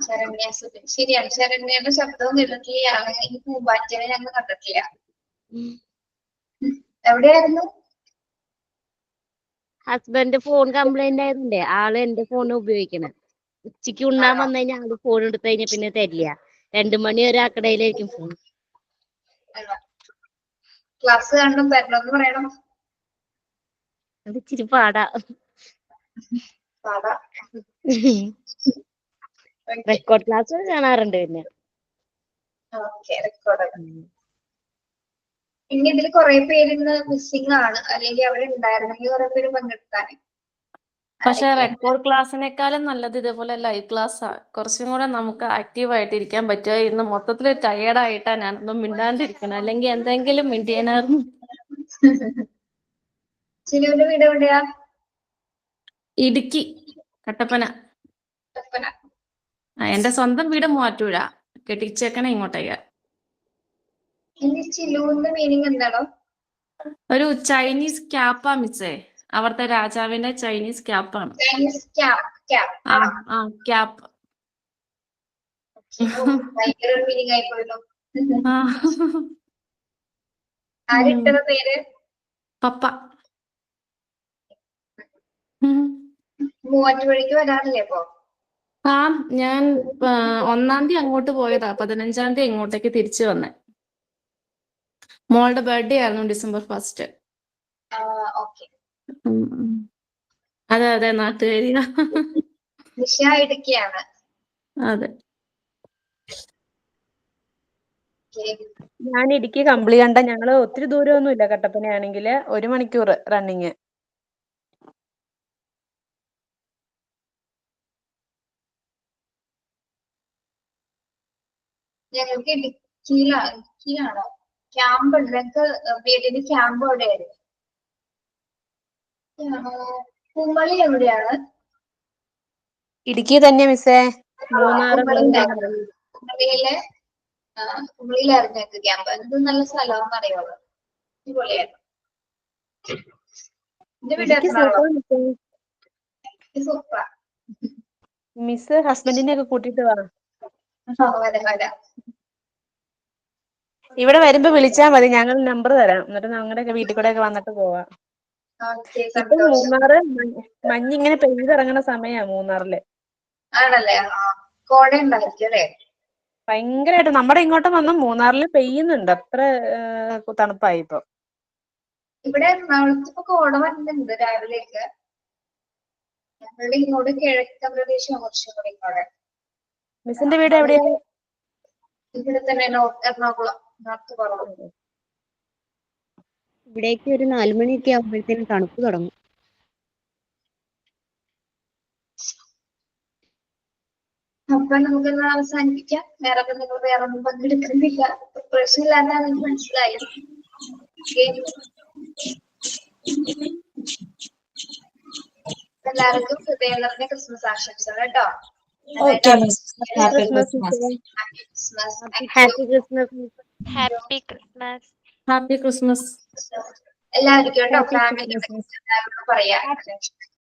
ശരണ്യ സുധിൻ. ശരിയാണ്, ശരണ്യയുടെ ശബ്ദവും കേട്ടിട്ടില്ല. ഈ പൂമ്പാറ്റനെ ഞങ്ങൾ കണ്ടിട്ടില്ല. എവിടെയായിരുന്നു? ഹസ്ബൻഡ് ഫോൺ കംപ്ലൈന്റ് ആയതുകൊണ്ടേ ആള് എന്റെ ഫോൺ ഉപയോഗിക്കണേ. ഉച്ചക്ക് ഉണ്ണാൻ വന്നു കഴിഞ്ഞാൽ ആള് ഫോൺ എടുത്തു കഴിഞ്ഞാൽ പിന്നെ തരില്ല. 2 മണി വരെ ആ കടയിലായിരിക്കും ഫോൺ. ക്ലാസ് കാണണം, തരണമെന്ന് പറയണം. അത് ഇച്ചിരി പാടാ. റെക്കോർഡ് ക്ലാസ് കാണാറുണ്ട് പിന്നെ. പിന്നെ ഇതിൽ കുറെ പേര് ഇന്ന് മിസ്സിംഗ് ആണ്, അല്ലെങ്കിൽ അവിടെ ഉണ്ടായിരുന്നെങ്കിൽ കുറെ പേര് പങ്കെടുത്താനെ. പക്ഷെ റെക്കോർഡ് ക്ലാസ്സിനേക്കാളും നല്ലത് ഇതേപോലെ ലൈവ് ക്ലാസ്സാ. കുറച്ചും കൂടെ നമുക്ക് ആക്റ്റീവ് ആയിട്ട് ഇരിക്കാൻ പറ്റുക. ഇന്ന് മൊത്തത്തിൽ ടയേർഡായിട്ടാ ഞാനൊന്നും മിണ്ടാണ്ടിരിക്കണം, അല്ലെങ്കിൽ എന്തെങ്കിലും മിണ്ടിയനായിരുന്നു. ചിലുവിന്റെ വീട് എവിടെയാ? ഇടുക്കി, കട്ടപ്പന. എന്റെ സ്വന്തം വീട് മൂവാറ്റുപുഴ, കെട്ടിച്ചേക്കണ ഇങ്ങോട്ടേക്ക്. ചിലുവിന്റെ മീനിങ് എന്താണോ? ഒരു ചൈനീസ് ക്യാപ്പാ മിസ്സേ. അവിടുത്തെ രാജാവിന്റെ ചൈനീസ് ക്യാപ്പാണ്. ക്യാപ്പ്. ആരിട്ടത് പേര്? പപ്പ. മൂവാറ്റുപുഴയ്ക്ക് വരാറില്ലേ അപ്പൊ? ഞാൻ 1-ാം തീയതി അങ്ങോട്ട് പോയതാ, 15-ാം തീയതി ഇങ്ങോട്ടേക്ക് തിരിച്ചു വന്നേ. മോളുടെ ബർത്ത്ഡേ ആയിരുന്നു December 1. അതെ അതെ, നാട്ടുകാരിയാ. നിഷ ഇടുക്കിയാണ്. അതെ. ഞാൻ ഇടുക്കി കമ്പിളികണ്ട. ഞങ്ങള് ഒത്തിരി ദൂരമൊന്നും ഇല്ല, കട്ടപ്പനയാണെങ്കിൽ 1 മണിക്കൂർ റണ്ണിങ്. ഞങ്ങൾക്ക് ഇടുക്കിയിലാണോ ക്യാമ്പ് ഉണ്ട്? ഞങ്ങൾക്ക് വീടിന് ക്യാമ്പ് എവിടെയായിരുന്നു? കുമളി എവിടെയാണ്? ഇടുക്കി തന്നെ മിസ്സേ. കുമളിയിലായിരുന്നു ഞങ്ങൾക്ക് ക്യാമ്പ്. എന്ത് നല്ല സ്ഥലമാണെന്ന് അറിയാമോ? അടിപൊളിയായിരുന്നു. എന്റെ വീട് സൂപ്പറാ. മിസ് ഹസ്ബൻഡിനെ ഒക്കെ കൂട്ടിട്ട് വാ. ഇവിടെ വരുമ്പോ വിളിച്ചാ മതി, ഞങ്ങൾ നമ്പർ തരാം. എന്നിട്ട് ഞങ്ങളുടെ വീട്ടിൽ കൂടെ ഒക്കെ വന്നിട്ട് പോവാം. ഇപ്പൊ മൂന്നാറ് മഞ്ഞിങ്ങനെ പെയ്തിറങ്ങുന്ന സമയാ മൂന്നാറില്. ആണല്ലേ? കോട ഉണ്ടായിരിക്കും അല്ലേ? ഭയങ്കരമായിട്ട് നമ്മുടെ ഇങ്ങോട്ട് വന്ന് മൂന്നാറിൽ പെയ്യുന്നുണ്ട്. അത്ര തണുപ്പായി ഇപ്പൊ. ഇവിടെ എറണാകുളത്ത് ഇപ്പൊ കോട വരുന്നുണ്ട് രാവിലെയൊക്കെ. ഞങ്ങളുടെ ഇങ്ങോട്ട് കിഴക്കൻ പ്രദേശം കുറച്ചും കൂടി ഇങ്ങോട്ട്. മിസ്സിന്റെ വീട് എവിടെയാ? ഇവിടെ തന്നെ എറണാകുളം നോർത്ത് കുറവ്. ഇവിടേക്ക് ഒരു 4 മണിയൊക്കെ ആകുമ്പോഴത്തേനും തണുപ്പ് തുടങ്ങും. അപ്പൊ നമുക്കെന്നാ അവസാനിപ്പിക്കാം. വേറെ നിങ്ങൾ വേറെ ഒന്നും പങ്കെടുക്കുന്നില്ല, പ്രിപ്പറേഷൻ ഇല്ലാന്നാണ് എനിക്ക് മനസ്സിലായി. എല്ലാവർക്കും ഹൃദയം നിറഞ്ഞ ക്രിസ്മസ് ആശംസകൾ കേട്ടോ. നന്നായിട്ട് Okay, Miss. Happy Christmas Christmas. Happy Christmas. Happy Christmas. Happy Christmas. Happy Christmas. എല്ലാവർക്കും കേട്ടോ ഹാപ്പി ഫാമിലി ക്രിസ്മസ്. എല്ലാവരോടും പറയാ.